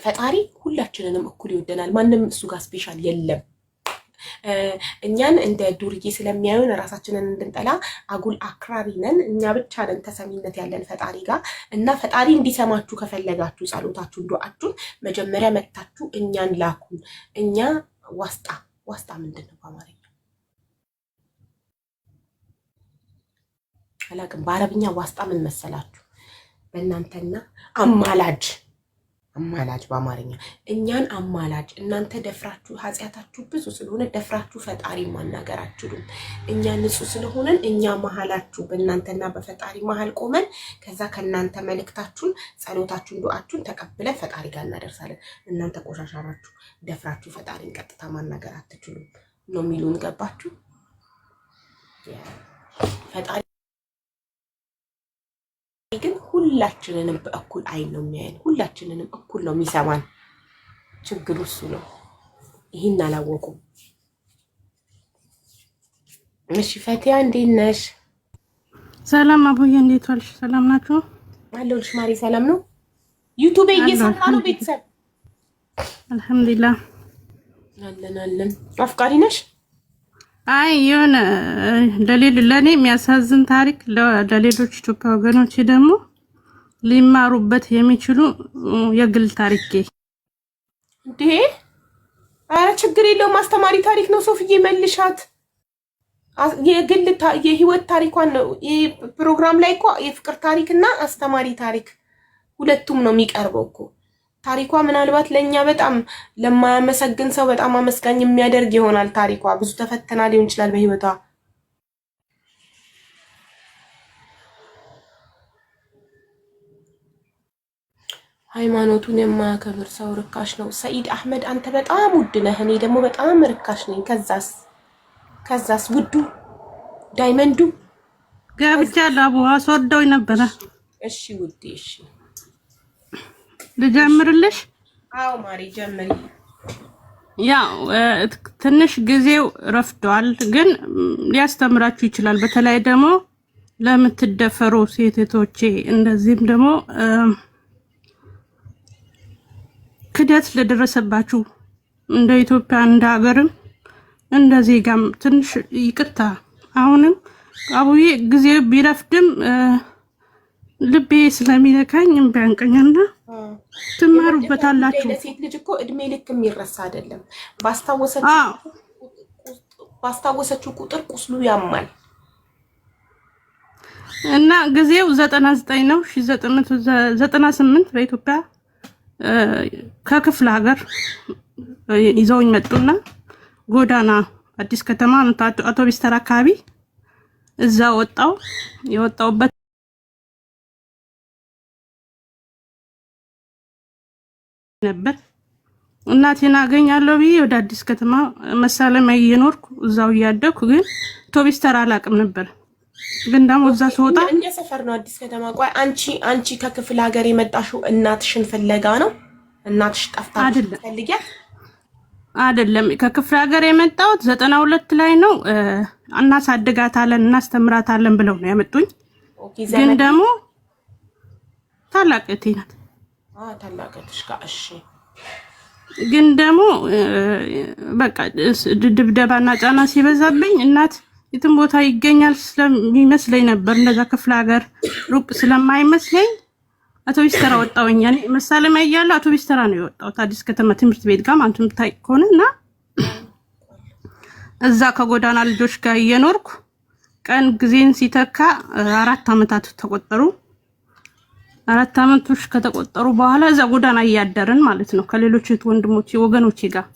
ፈጣሪ ሁላችንንም እኩል ይወደናል። ማንም እሱ ጋር ስፔሻል የለም። እኛን እንደ ዱርዬ ስለሚያዩን ራሳችንን እንድንጠላ አጉል አክራሪ ነን። እኛ ብቻ ነን ተሰሚነት ያለን ፈጣሪ ጋር እና ፈጣሪ እንዲሰማችሁ ከፈለጋችሁ ጸሎታችሁን፣ ዱዓችሁን መጀመሪያ መጥታችሁ እኛን ላኩን። እኛ ዋስጣ ምንድን ነው በአማርኛ አላውቅም። በአረብኛ ዋስጣ ምን መሰላችሁ? በእናንተና አማላጅ በአማርኛ እኛን አማላጅ። እናንተ ደፍራችሁ ኃጢአታችሁ ብዙ ስለሆነ ደፍራችሁ ፈጣሪ ማናገር አትችሉም። እኛ ንጹህ ስለሆነን እኛ መሀላችሁ በእናንተና በፈጣሪ መሀል ቆመን ከዛ ከእናንተ መልእክታችሁን፣ ጸሎታችሁን፣ ዱዓችሁን ተቀብለን ፈጣሪ ጋር እናደርሳለን። እናንተ ቆሻሻ ናችሁ፣ ደፍራችሁ ፈጣሪን ቀጥታ ማናገር አትችሉም ነው የሚሉን። ገባችሁ? ፈጣሪ ግን ሁላችንንም በእኩል አይን ነው የሚያየን። ሁላችንንም እኩል ነው የሚሰማን። ችግሩ እሱ ነው። ይህን አላወቁም። እሺ ፈቲያ እንዴት ነሽ? ሰላም አቡዬ፣ እንዴት ዋልሽ? ሰላም ናችሁ? አለሁልሽ ማሪ። ሰላም ነው። ዩቲዩብ እየሰራ ነው ቤተሰብ? አልሐምዱሊላህ አለን። አፍቃሪ ነሽ? አይ የሆነ ለኔ የሚያሳዝን ታሪክ ለሌሎች ኢትዮጵያ ወገኖች ደግሞ ሊማሩበት የሚችሉ የግል ታሪክ እንዴ። አረ ችግር የለውም አስተማሪ ታሪክ ነው። ሶፍዬ መልሻት። የግል የህይወት ታሪኳን ነው። ይሄ ፕሮግራም ላይ እኮ የፍቅር ታሪክና አስተማሪ ታሪክ ሁለቱም ነው የሚቀርበው እኮ። ታሪኳ ምናልባት ለኛ በጣም ለማያመሰግን ሰው በጣም አመስጋኝ የሚያደርግ ይሆናል። ታሪኳ ብዙ ተፈተና ሊሆን ይችላል በህይወቷ። ሃይማኖቱን የማያከብር ሰው ርካሽ ነው። ሰኢድ አህመድ አንተ በጣም ውድ ነህ፣ እኔ ደግሞ በጣም ርካሽ ነኝ። ከዛስ ውዱ ዳይመንዱ ገብቻለሁ። አቡ አስወደውኝ ነበረ። እሺ ውዴ፣ እሺ ልጀምርልሽ? አዎ ማሪ ጀምሪ። ያው ትንሽ ጊዜው ረፍዷል፣ ግን ሊያስተምራችሁ ይችላል። በተለይ ደግሞ ለምትደፈሩ ሴቶቼ፣ እንደዚህም ደግሞ ክደት ለደረሰባችሁ እንደ ኢትዮጵያ እንደ ሀገርም እንደዚህ ጋም ትንሽ ይቅርታ። አሁንም አቡዬ ጊዜው ቢረፍድም ልቤ ስለሚነካኝ ቢያንቀኝና ትማሩበታላችሁ። ለሴት ልጅ እኮ እድሜ ልክ የሚረሳ አይደለም። ባስታወሰችው ቁጥር ቁስሉ ያማል። እና ጊዜው 99 ነው 1998 በኢትዮጵያ ከክፍለ ሀገር ይዘውኝ መጡና ጎዳና አዲስ ከተማ አውቶቢስ ተራ አካባቢ እዛ የወጣውበት ነበር። እናቴን አገኛለሁ ብዬ ወደ አዲስ ከተማ መሳለሚያ እየኖርኩ እዛው እያደኩ ግን አውቶቢስ ተራ አላውቅም ነበር። ግን ደግሞ እዛ ስወጣ እኛ ሰፈር ነው አዲስ ከተማ። ቆይ አንቺ ከክፍለ ሀገር የመጣሽው እናትሽን ፍለጋ ነው? እናትሽ ጠፍታ ፈልጊያት አይደለም። ከክፍለ ሀገር የመጣሁት 92 ላይ ነው። እናሳድጋታለን እናስተምራታለን ብለው ነው ያመጡኝ። ግን ደግሞ ታላቅ እህቴ ናት። ታላቅ እህትሽ ጋር እሺ። ግን ደግሞ በቃ ድብደባና ጫና ሲበዛብኝ እናት የትም ቦታ ይገኛል ስለሚመስለኝ ነበር። እንደዛ ክፍለ ሀገር ሩቅ ስለማይመስለኝ አውቶቢስ ተራ ወጣሁኝ። ያኔ መሳለሚያ እያለሁ አውቶቢስ ተራ ነው የወጣሁት አዲስ ከተማ ትምህርት ቤት ጋር አንተም ታይ ከሆነና እዛ ከጎዳና ልጆች ጋር እየኖርኩ ቀን ጊዜን ሲተካ 4 አመታት ተቆጠሩ። 4 አመቶች ከተቆጠሩ በኋላ እዛ ጎዳና እያደረን ማለት ነው ከሌሎች ወንድሞቼ ወገኖቼ ጋር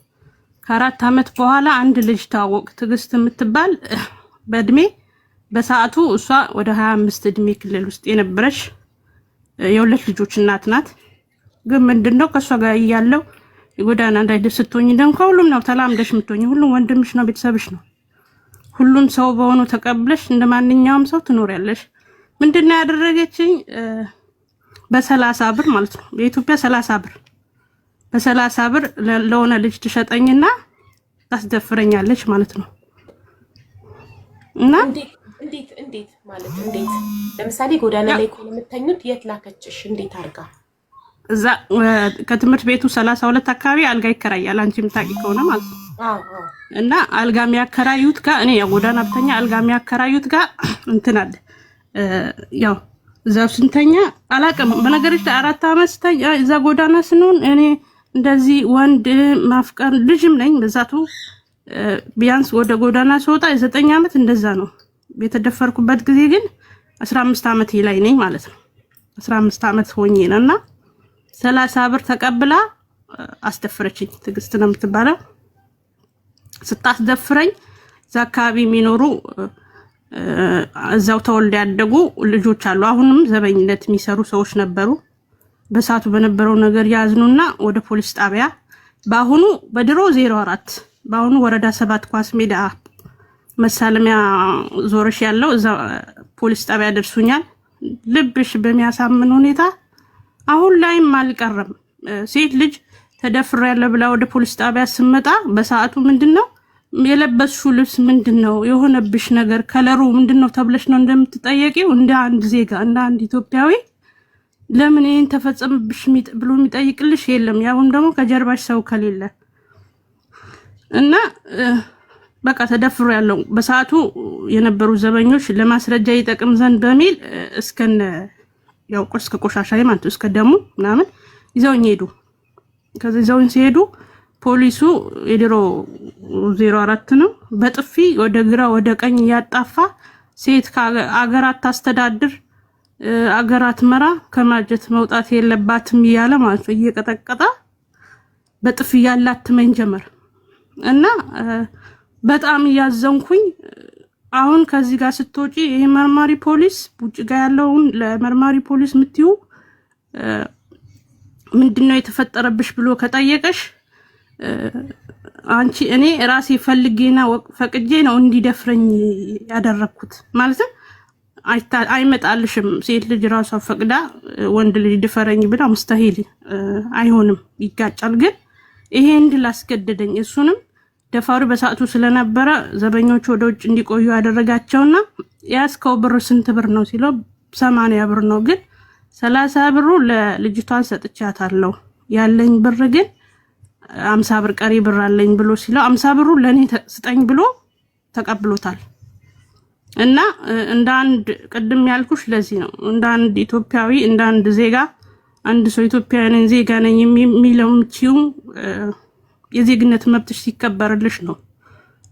ከ4 አመት በኋላ አንድ ልጅ ታወቅ ትግስት የምትባል በእድሜ በሰዓቱ እሷ ወደ 25 እድሜ ክልል ውስጥ የነበረች የሁለት ልጆች እናት ናት። ግን ምንድነው ከሷ ጋር ያለው ጎዳና እንዳይደስ ስትሆኝ ደም ከሁሉም ነው ተላምደሽ የምትሆኝ። ሁሉም ወንድምሽ ነው፣ ቤተሰብሽ ነው። ሁሉም ሰው በሆኑ ተቀብለሽ እንደማንኛውም ሰው ትኖሪያለሽ። ምንድነው ያደረገችኝ? በ30 ብር ማለት ነው በኢትዮጵያ 30 ብር በ30 ብር ለሆነ ልጅ ትሸጠኝና ታስደፍረኛለች ማለት ነው። እና እንዴት ማለት እንዴት? ለምሳሌ ጎዳና ላይ እኮ የምትተኙት የት ላከችሽ? እንዴት አርጋ? እዛ ከትምህርት ቤቱ 32 አካባቢ አልጋ ይከራያል። አንቺ የምታውቂ ከሆነ ማለት ነው። እና አልጋ የሚያከራዩት ጋር እኔ የጎዳና ብተኛ አልጋ የሚያከራዩት ጋር እንትን አለ። ያው እዛው ስንተኛ አላውቅም። በነገርሽ 4 አመት ስተኛ እዛ ጎዳና ስንሆን እኔ እንደዚህ ወንድ ማፍቀር ልጅም ነኝ በዛቱ ቢያንስ ወደ ጎዳና ስወጣ የ9 አመት እንደዛ ነው። የተደፈርኩበት ጊዜ ግን 15 አመት ላይ ነኝ ማለት ነው። 15 አመት ሆኜ ነውና 30 ብር ተቀብላ አስደፍረችኝ። ትግስት ነው የምትባለው። ስታስደፍረኝ እዛ አካባቢ የሚኖሩ እዛው ተወልደው ያደጉ ልጆች አሉ። አሁንም ዘበኝነት የሚሰሩ ሰዎች ነበሩ። በሳቱ በነበረው ነገር ያዝኑና ወደ ፖሊስ ጣቢያ በአሁኑ በድሮ 04 በአሁኑ ወረዳ 7 ኳስ ሜዳ መሳለሚያ ዞረሽ ያለው እዛ ፖሊስ ጣቢያ ደርሱኛል። ልብሽ በሚያሳምን ሁኔታ አሁን ላይም አልቀረም። ሴት ልጅ ተደፍሬያለሁ ብላ ወደ ፖሊስ ጣቢያ ስመጣ በሰዓቱ ምንድነው የለበስሽው ልብስ ምንድነው የሆነብሽ ነገር ከለሩ ምንድነው ተብለሽ ነው እንደምትጠየቂው እንደ አንድ ዜጋ እንደ አንድ ኢትዮጵያዊ ለምን ይሄን ተፈጸመብሽ ብሎ የሚጠይቅልሽ የለም። ያውም ደግሞ ከጀርባሽ ሰው ከሌለ እና በቃ ተደፍሬያለሁ። በሰዓቱ የነበሩ ዘበኞች ለማስረጃ ይጠቅም ዘንድ በሚል እስከነ ያው እስከ ቆሻሻ ማለት እስከ ደሙ ምናምን ይዘውኝ ሄዱ። ከዚህ ይዘውኝ ሲሄዱ ፖሊሱ የድሮ 04 ነው በጥፊ ወደ ግራ ወደ ቀኝ ያጣፋ ሴት ከአገራት ታስተዳድር አገራት መራ ከማጀት መውጣት የለባትም ይያለ ማለት ነው። እየቀጠቀጠ በጥፊ ያላትመኝ ጀመር እና በጣም ያዘንኩኝ። አሁን ከዚህ ጋር ስትወጪ ይሄ መርማሪ ፖሊስ ቡጭ ጋር ያለውን ለመርማሪ ፖሊስ ምትዩ ምንድነው የተፈጠረብሽ ብሎ ከጠየቀሽ አንቺ እኔ ራሴ ፈልጌና ፈቅጄ ነው እንዲደፍረኝ ያደረኩት ማለት አይመጣልሽም። ሴት ልጅ ራሷ ፈቅዳ ወንድ ልጅ ድፈረኝ ብላ ሙስተሂል አይሆንም፣ ይጋጫል። ግን ይሄ እንድላስገደደኝ እሱንም ደፋሩ በሰዓቱ ስለነበረ ዘበኞቹ ወደ ውጭ እንዲቆዩ ያደረጋቸውና ያስከው ብር ስንት ብር ነው ሲለው 80 ብር ነው። ግን 30 ብሩ ለልጅቷን ሰጥቻታለሁ ያለኝ ብር ግን 50 ብር ቀሪ ብር አለኝ ብሎ ሲለው 50 ብሩ ለኔ ስጠኝ ብሎ ተቀብሎታል። እና እንደ አንድ ቅድም ያልኩሽ ለዚህ ነው እንደ አንድ ኢትዮጵያዊ እንደ አንድ ዜጋ አንድ ሰው ኢትዮጵያዊ ነኝ ዜጋ ነኝ የሚለው ምቺው የዜግነት መብትሽ ሲከበርልሽ ነው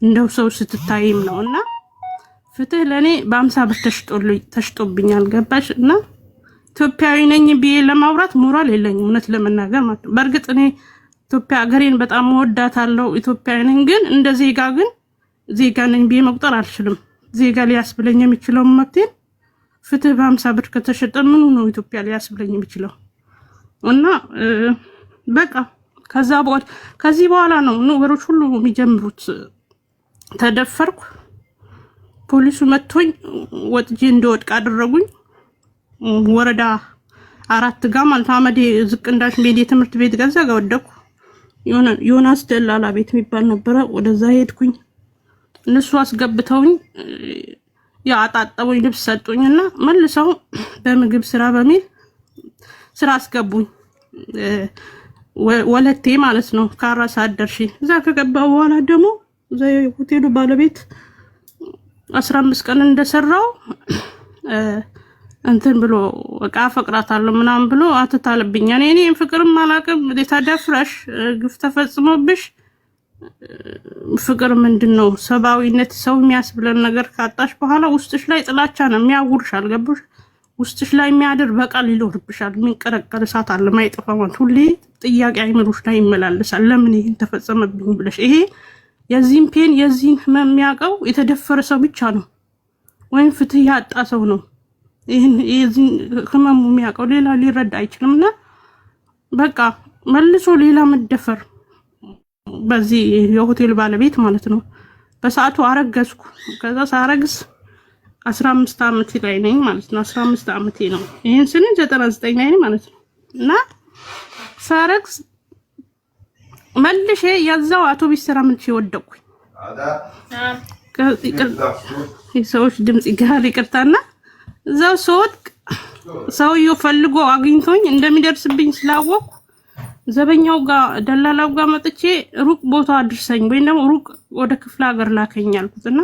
እንደው ሰው ስትታይም ነው። እና ፍትህ ለኔ በ50 ብር ተሽጦብኛል ገባሽ? እና ኢትዮጵያዊ ነኝ ብዬ ለማውራት ሞራል የለኝም እውነት ለመናገር ማለት ነው። በእርግጥ እኔ ኢትዮጵያ ሀገሬን በጣም ወዳታለሁ ኢትዮጵያዊ ነኝ። ግን እንደ ዜጋ ግን ዜጋ ነኝ ብዬ መቁጠር አልችልም። ዜጋ ሊያስብለኝ የሚችለው መብቴን ፍትህ በ50 ብር ከተሸጠ ምኑ ነው ኢትዮጵያ ሊያስብለኝ የሚችለው? እና በቃ ከዚህ በኋላ ነው ነገሮች ሁሉ የሚጀምሩት። ተደፈርኩ፣ ፖሊሱ መጥቶኝ ወጥጄ እንደወድቅ አደረጉኝ። ወረዳ 4 ጋር ማለት አመዴ ዝቅንዳሽ ሜዲ ትምህርት ቤት ገዛ ጋር ወደኩ። ዮናስ ደላላ ቤት የሚባል ነበረ፣ ወደዛ ሄድኩኝ። እነሱ አስገብተውኝ ያጣጣቡኝ ልብስ ሰጡኝና መልሰው በምግብ ስራ በሚል ስራ አስገቡኝ። ወለቴ ማለት ነው ካራስ አደርሺ እዛ ከገባው በኋላ ደግሞ እዛ ሆቴሉ ባለቤት 15 ቀን እንደሰራው እንትን ብሎ በቃ ፈቅራታለሁ ምናምን ብሎ አትታለብኝ። እኔ ፍቅርም አላውቅም። ታደፍረሽ ግፍ ተፈጽሞብሽ ፍቅር ምንድነው? ሰባዊነት ሰው የሚያስብለን ነገር ካጣሽ በኋላ ውስጥሽ ላይ ጥላቻ ነው የሚያውርሽ። አልገባሽ? ውስጥሽ ላይ የሚያድር በቃል ይኖርብሻል። የሚንቀረቀር እሳት አለ ማይጠፋ ማለት ሁሌ ጥያቄ አይምሮሽ ላይ ይመላለሳል። ለምን ይሄን ተፈጸመብኝ ብለሽ ይሄ የዚህን ፔን የዚህን ህመም የሚያውቀው የተደፈረ ሰው ብቻ ነው፣ ወይም ፍትህ ያጣ ሰው ነው ይሄን የዚህን ህመሙ የሚያውቀው፣ ሌላ ሊረዳ አይችልምና በቃ መልሶ ሌላ መደፈር በዚህ የሆቴል ባለቤት ማለት ነው። በሰዓቱ አረገዝኩ። ከዛ ሳረግዝ 15 አመት ላይ ነኝ ማለት ነው። 15 አመቴ ነው። ይሄን ስን 99 ላይ ነኝ ማለት ነው። እና ሳረግዝ መልሼ ያዛው አውቶቢስ ስራ ምን ሲወደኩኝ የሰዎች ድምጽ ይጋር ይቅርታና እዛው ሰውት ሰውየው ፈልጎ አግኝቶኝ እንደሚደርስብኝ ስላወቅኩ ዘበኛው ጋር ደላላው ጋር መጥቼ ሩቅ ቦታ አድርሰኝ ወይ ደግሞ ሩቅ ወደ ክፍለ ሀገር ላከኝ አልኩትና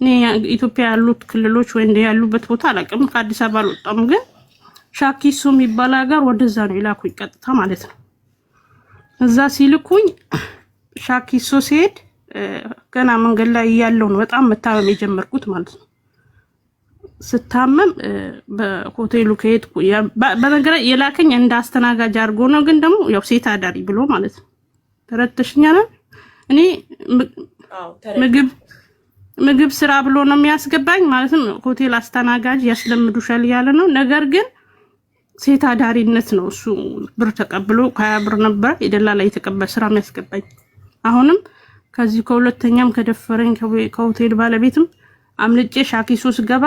እኔ ኢትዮጵያ ያሉት ክልሎች ወይ እንደ ያሉበት ቦታ አላውቅም። ከአዲስ አበባ አልወጣም፣ ግን ሻኪሶ የሚባል ሀገር ወደዛ ነው ይላኩኝ ቀጥታ ማለት ነው። እዛ ሲልኩኝ ሻኪሶ ሲሄድ ገና መንገድ ላይ ያለው ነው በጣም መታመም የጀመርኩት ማለት ነው። ስታመም በሆቴሉ ከሄድኩ በነገር የላከኝ እንደ አስተናጋጅ አድርጎ ነው፣ ግን ደግሞ ያው ሴት አዳሪ ብሎ ማለት ነው። ተረተሽኛል። እኔ ምግብ ስራ ብሎ ነው የሚያስገባኝ ማለት ነው። ሆቴል አስተናጋጅ ያስለምዱሻል ያለ ነው። ነገር ግን ሴት አዳሪነት ነው። እሱ ብር ተቀብሎ 20 ብር ነበር የደላላ የተቀበለ ስራ የሚያስገባኝ። አሁንም ከዚህ ከሁለተኛም ከደፈረኝ ከሆቴል ባለቤትም አምልጬ ሻኪሶ ስገባ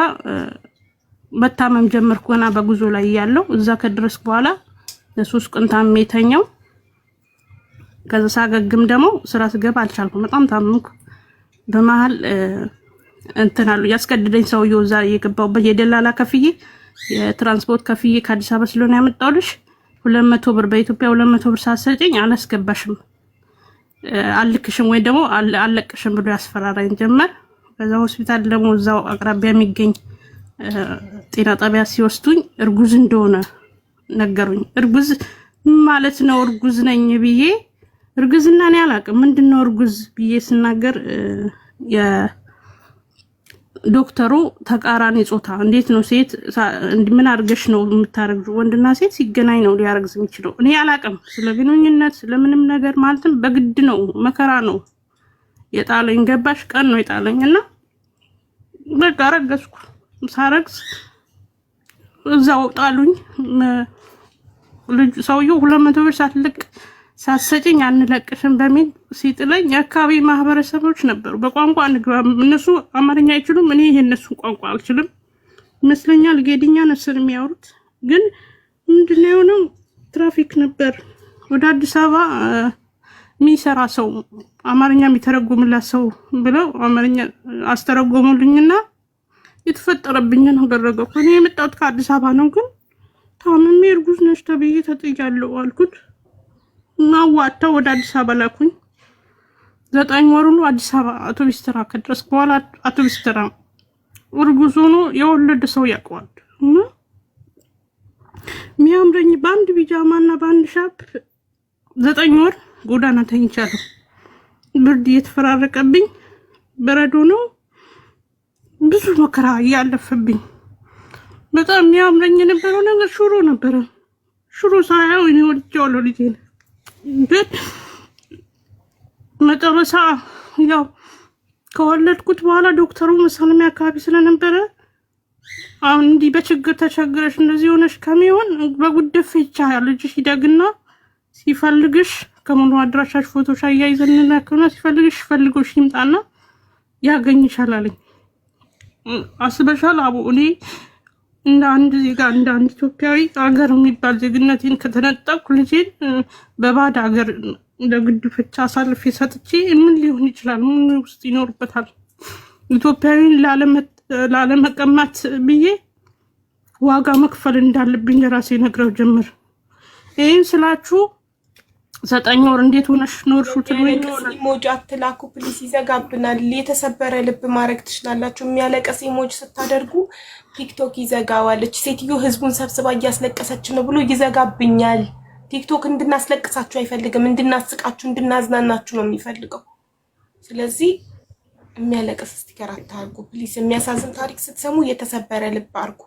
መታመም ጀመርኩ። ገና በጉዞ ላይ ያለው እዛ ከድረስ በኋላ ለሶስት ቀን ታሜተኛው። ከዛ ሳገግም ደግሞ ስራ ስገባ አልቻልኩም፣ በጣም ታመምኩ። በመሃል እንትን አሉ ያስቀድደኝ ሰውየው እዛ የገባውበት የደላላ ከፍዬ የትራንስፖርት ከፍዬ ከአዲስ አበባ ስለሆነ ያመጣውልሽ 200 ብር በኢትዮጵያ 200 ብር ሳሰጨኝ አላስገባሽም አልክሽም ወይ ደግሞ አለቅሽም ብሎ ያስፈራራኝ ጀመር። ከዛ ሆስፒታል ደግሞ እዛው አቅራቢያ የሚገኝ ጤና ጣቢያ ሲወስዱኝ እርጉዝ እንደሆነ ነገሩኝ። እርጉዝ ማለት ነው እርጉዝ ነኝ ብዬ እርጉዝና እኔ አላውቅም ምንድነው እርጉዝ ብዬ ስናገር ዶክተሩ ተቃራኒ ጾታ እንዴት ነው ሴት ምን አርገሽ ነው የምታረግዙ? ወንድና ሴት ሲገናኝ ነው ሊያረግዝ የሚችለው። እኔ አላውቅም ስለ ግንኙነት ስለምንም ነገር ማለትም በግድ ነው መከራ ነው የጣለኝ። ገባሽ? ቀን ነው የጣለኝና በቃ አረገዝኩ። ሳረግዝ እዛው ጣሉኝ። ልጅ ሰውየው 200 ብር ሳትልቅ ሳሰጭኝ አንለቅሽም በሚል ሲጥለኝ የአካባቢ ማህበረሰቦች ነበሩ። በቋንቋ አንግባም፣ እነሱ አማርኛ አይችሉም፣ እኔ የነሱን ቋንቋ አልችልም ይመስለኛል። ጌዲኛ ነስር የሚያወሩት ግን ምንድነው የሆነው ትራፊክ ነበር። ወደ አዲስ አበባ የሚሰራ ሰው አማርኛ የሚተረጉምላት ሰው ብለው አማርኛ አስተረጎሙልኝና የተፈጠረብኝን አደረገው። እኔ የመጣሁት ከአዲስ አበባ ነው፣ ግን ታምሜ እርጉዝ ነሽ ተብዬ ተጥያለሁ አልኩት። ማዋጣው ወደ አዲስ አበባ ላኩኝ። 9 ወር ነው አዲስ አበባ አውቶቡስ ተራ ከደረስኩ በኋላ አውቶቡስ ተራ እርጉዝ ሆኖ የወለደ ሰው ያውቀዋል። ሚያምረኝ ባንድ ቢጃማና ባንድ ሻፕ 9 ወር ጎዳና ተኝቻለሁ። ብርድ እየተፈራረቀብኝ በረዶ ነው ብዙ መከራ ያለፈብኝ። በጣም የሚያምረኝ የነበረው ነገር ሽሮ ነበረ። ሽሮ ሳያው እኔ ወልጄዋለሁ ልጄን። ግን መጨረሻ ያው ከወለድኩት በኋላ ዶክተሩ መሳለሚያ አካባቢ ስለነበረ አሁን እንዲህ በችግር ተቸግረሽ እንደዚህ ሆነሽ ከሚሆን በጉድፍ ይቻላል ልጅሽ ይደግና ሲፈልግሽ ከሙሉ አድራሻሽ ፎቶሽ አያይዘን እናከና ሲፈልግሽ ፈልጎሽ ይምጣና ያገኝሻል አለኝ። አስበሻል አቡ እኔ እንደ አንድ ዜጋ እንደ አንድ ኢትዮጵያዊ ሀገር የሚባል ዜግነቴን ከተነጠቅኩ ልጄን በባድ ሀገር እንደ ግድፈቻ አሳልፌ ሰጥቼ ምን ሊሆን ይችላል? ምን ውስጥ ይኖርበታል? ኢትዮጵያዊን ላለመቀማት ብዬ ዋጋ መክፈል እንዳለብኝ ለራሴ ነግረው ጀመር። ይሄን ስላችሁ 9 ወር እንዴት ሆነሽ ኖርሹ? ትሉኝ ኢሞጂ አትላኩ ፕሊስ፣ ይዘጋብናል። የተሰበረ ልብ ማድረግ ትችላላችሁ። የሚያለቀስ ኢሞጂ ስታደርጉ ቲክቶክ ይዘጋዋለች። ሴትዮ ህዝቡን ሰብስባ እያስለቀሰች ነው ብሎ ይዘጋብኛል። ቲክቶክ እንድናስለቅሳችሁ አይፈልግም፣ እንድናስቃችሁ እንድናዝናናችሁ ነው የሚፈልገው። ስለዚህ የሚያለቀስ ስቲከር አታርጉ ፕሊስ። የሚያሳዝን ታሪክ ስትሰሙ የተሰበረ ልብ አርጉ።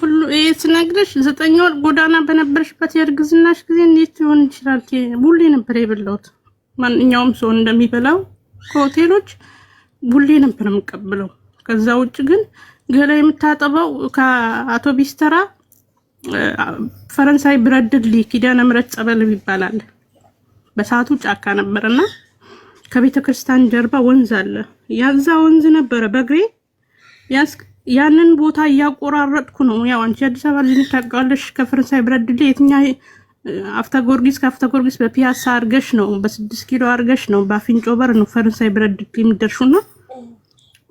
ሁሉ ስነግርሽ 9 ወር ጎዳና በነበርሽበት የእርግዝናሽ ጊዜ እንዴት ሊሆን ይችላል? ቡሌ ነበር የበላሁት ማንኛውም ሰው እንደሚበላው ከሆቴሎች ቡሌ ነበር የምቀበለው። ከዛ ውጭ ግን ገላ የምታጠበው ከአውቶቡስ ተራ ፈረንሳይ ብረድሊ ኪዳነ ምሕረት ጸበል ይባላል። በሰዓቱ ጫካ ነበርና ከቤተክርስቲያን ጀርባ ወንዝ አለ። ያዛ ወንዝ ነበረ በግሬ ያንን ቦታ እያቆራረጥኩ ነው። ያው አንቺ አዲስ አበባ ልጅ ታውቃለሽ። ከፈረንሳይ ብረድሊ የትኛ አፍታ ጊዮርጊስ ከአፍታ ጊዮርጊስ በፒያሳ አርገሽ ነው በ6 ኪሎ አርገሽ ነው በአፍንጮ በር ነው ፈረንሳይ ብረድሊ የሚደርሹና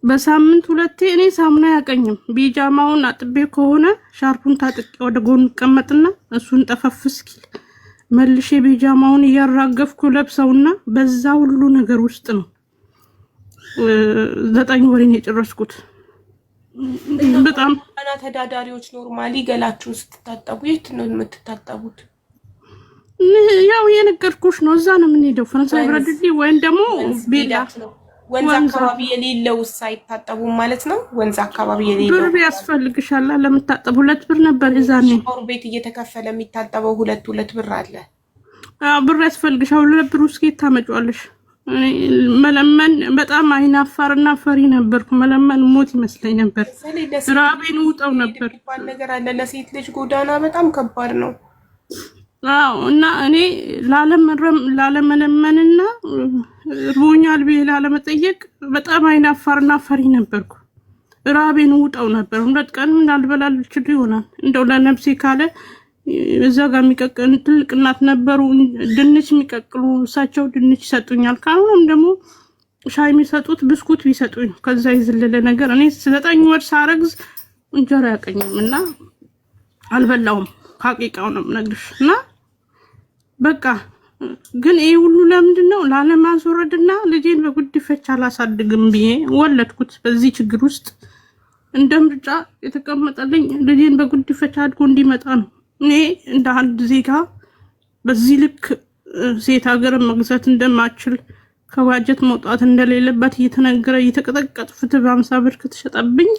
በሳምንት ሁለቴ እኔ ሳሙና ያቀኝም ቢጃማውን አጥቤ ከሆነ ሻርፑን ታጥቄ ወደ ጎን ቀመጥና እሱን ጠፈፍ እስኪል መልሼ ቢጃማውን እያራገፍኩ ለብሰውና በዛ ሁሉ ነገር ውስጥ ነው 9 ወሬን የጨረስኩት። በጣም አና ተዳዳሪዎች ኖርማሊ ገላችሁ ስትታጠቡ የት ነው የምትታጠቡት? ያው የነገርኩሽ ነው። እዛ ነው የምንሄደው ፈረንሳይ ብራድሊ ወይም ደግሞ ቤላ ወንዝ አካባቢ የሌለው ሳይታጠቡ ማለት ነው። ወንዝ አካባቢ የሌለው ብር ያስፈልግሻል ለምታጠቡ 2 ብር ነበር እዛኔ ሻወር ቤት እየተከፈለ የሚታጠበው 2 ብር አለ። ብር ያስፈልግሻል 2 ብር ውስጥ ታመጫለሽ። መለመን በጣም አይናፋርና ፈሪ ነበርኩ። መለመን ሞት ይመስለኝ ነበር። ራቤን ውጣው ነበር ነገር አለ። ለሴት ልጅ ጎዳና በጣም ከባድ ነው። እና እኔ ላለመለመንና ሩኛል ብዬ ላለመጠየቅ በጣም አይናፋርና ፈሪ ነበርኩ። ራቤን ውጣው ነበር። 2 ቀን እንዳልበላል ይችል ይሆናል እንደው ለነፍሴ ካለ እዛ ጋር የሚቀቅሉ ትልቅ እናት ነበሩ ድንች የሚቀቅሉ እሳቸው ድንች ይሰጡኛል። ካሁንም ደግሞ ሻይ የሚሰጡት ብስኩት ቢሰጡኝ ከዛ ይዝልለ ነገር እኔ 9 ወር ሳረግዝ እንጀራ ያቀኝምና አልበላውም። ሐቂቃው ነው ነግርሽና በቃ ግን ይሄ ሁሉ ለምንድነው ላለማስወረድና ልጄን በጉድፈቻ አላሳድግም ብዬ ወለድኩት። በዚህ ችግር ውስጥ እንደምርጫ የተቀመጠልኝ ልጄን በጉድፈቻ አድጎ እንዲመጣ ነው። እኔ እንደ አንድ ዜጋ በዚህ ልክ ሴት ሀገር መግዛት እንደማችል ከዋጀት መውጣት እንደሌለበት እየተነገረ እየተቀጠቀጠ ፍትህ በ50 ብር ከተሸጠብኝ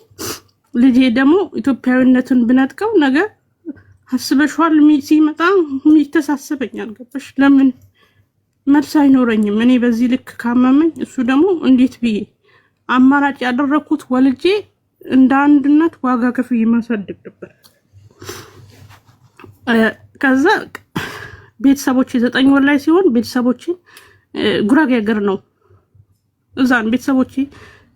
ልጄ ደግሞ ኢትዮጵያዊነትን ብነጥቀው ነገር አስበሽዋል? ሲመጣ ይተሳሰበኛል። ገባሽ? ለምን መልስ አይኖረኝም። እኔ በዚህ ልክ ካመመኝ እሱ ደግሞ እንዴት ብዬ አማራጭ ያደረኩት ወልጄ እንደ አንድነት ዋጋ ከፍዬ ማሳደግ ነበር። ከዛ ቤተሰቦቼ 9 ወር ላይ ሲሆን ቤተሰቦቼ ጉራጌ ሀገር ነው እዛን ቤተሰቦቼ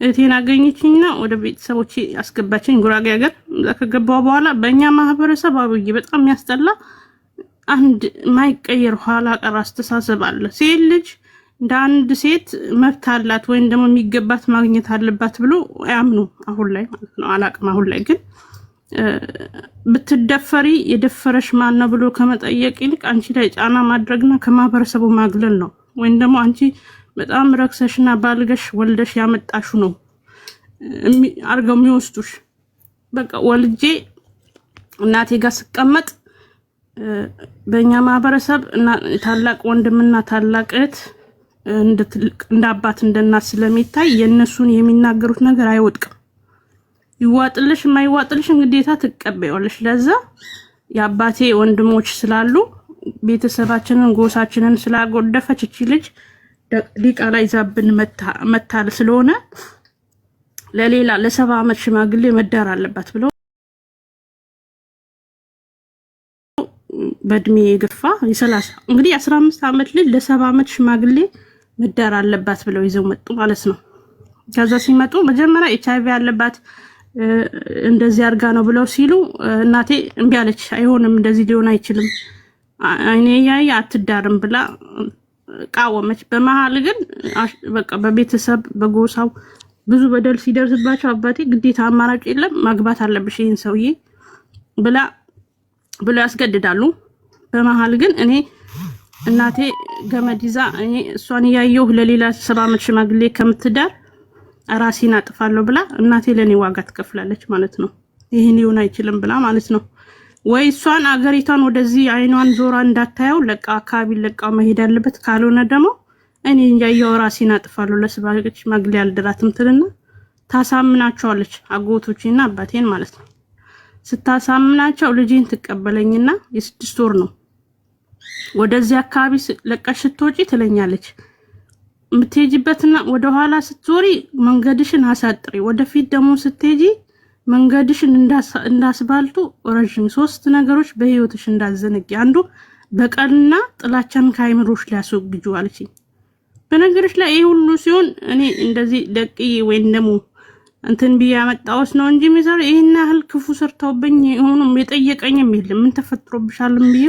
እቴና አገኘችኝና ወደ ቤተሰቦቼ አስገባችኝ ጉራጌ ሀገር። እዛ ከገባው በኋላ በእኛ ማህበረሰብ አብይ በጣም ያስጠላ አንድ ማይቀየር ኋላ ቀር አስተሳሰብ አለ። ሴት ልጅ እንደ አንድ ሴት መብት አላት ወይም ደግሞ የሚገባት ማግኘት አለባት ብሎ ያምኑ አሁን ላይ ማለት ነው። አላቅም አሁን ላይ ግን ብትደፈሪ የደፈረሽ ማን ነው ብሎ ከመጠየቅ ይልቅ አንቺ ላይ ጫና ማድረግና ከማህበረሰቡ ማግለል ነው። ወይም ደግሞ አንቺ በጣም ረክሰሽና ባልገሽ ወልደሽ ያመጣሹ ነው አርገው የሚወስዱሽ። በቃ ወልጄ እናቴ ጋር ስቀመጥ በእኛ ማህበረሰብ እና ታላቅ ወንድምና ታላቅ እህት እንደ አባት እንደ እናት ስለሚታይ የነሱን የሚናገሩት ነገር አይወድቅም። ይዋጥልሽ የማይዋጥልሽ ግዴታ ትቀበያለሽ። ለዛ የአባቴ ወንድሞች ስላሉ ቤተሰባችንን ጎሳችንን ስላጎደፈች እቺ ልጅ ዲቃላ ይዛብን መታል ስለሆነ ለሌላ ለ70 ዓመት ሽማግሌ መዳር አለባት ብለው በእድሜ ግርፋ የ30 እንግዲህ 15 ዓመት ልጅ ለ70 ዓመት ሽማግሌ መዳር አለባት ብለው ይዘው መጡ ማለት ነው። ከዛ ሲመጡ መጀመሪያ ኤችአይቪ ያለባት እንደዚህ አርጋ ነው ብለው ሲሉ እናቴ እምቢ አለች። አይሆንም እንደዚህ ሊሆን አይችልም አይኔ ያይ አትዳርም ብላ ቃወመች። በመሃል ግን በቃ በቤተሰብ በጎሳው ብዙ በደል ሲደርስባቸው አባቴ ግዴታ አማራጭ የለም ማግባት አለብሽ ይሄን ሰውዬ ብላ ያስገድዳሉ። በመሃል ግን እኔ እናቴ ገመድ ይዛ እኔ እሷን ያየው ለሌላ 70 ዓመት ሽማግሌ ከምትዳር ራሴን አጥፋለሁ ብላ እናቴ ለኔ ዋጋ ትከፍላለች ማለት ነው። ይሄን ሊሆን አይችልም ብላ ማለት ነው። ወይ እሷን አገሪቷን ወደዚህ አይኗን ዞራ እንዳታየው ለቃ አካባቢ ለቃ መሄድ አለበት። ካልሆነ ደግሞ እኔ እንጃየው ራሴን አጥፋለሁ ለስባለች ሽማግሌ አልደራትም ትልና ታሳምናቸዋለች አጎቶቼና አባቴን ማለት ነው። ስታሳምናቸው ልጄን ትቀበለኝና የ6 ወር ነው ወደዚህ አካባቢ ለቀሽ ስትወጪ ትለኛለች። ምትሄጂበትና ወደ ኋላ ስትዞሪ መንገድሽን አሳጥሪ፣ ወደፊት ደግሞ ስትሄጂ መንገድሽን እንዳስባልቱ ረጅም 3 ነገሮች በህይወትሽ እንዳዘነጊ አንዱ በቀልና ጥላቻን ከአይምሮሽ ሊያስወግጁ አለችኝ። በነገርሽ ላይ ይሄ ሁሉ ሲሆን እኔ እንደዚህ ደቅዬ ወይም ደግሞ እንትን ቢያመጣውስ ነው እንጂ ሚዘር ይሄን ያህል ክፉ ሰርተውብኝ ሆኖም የጠየቀኝም የለም። ምን ተፈጥሮብሻልም ብዬ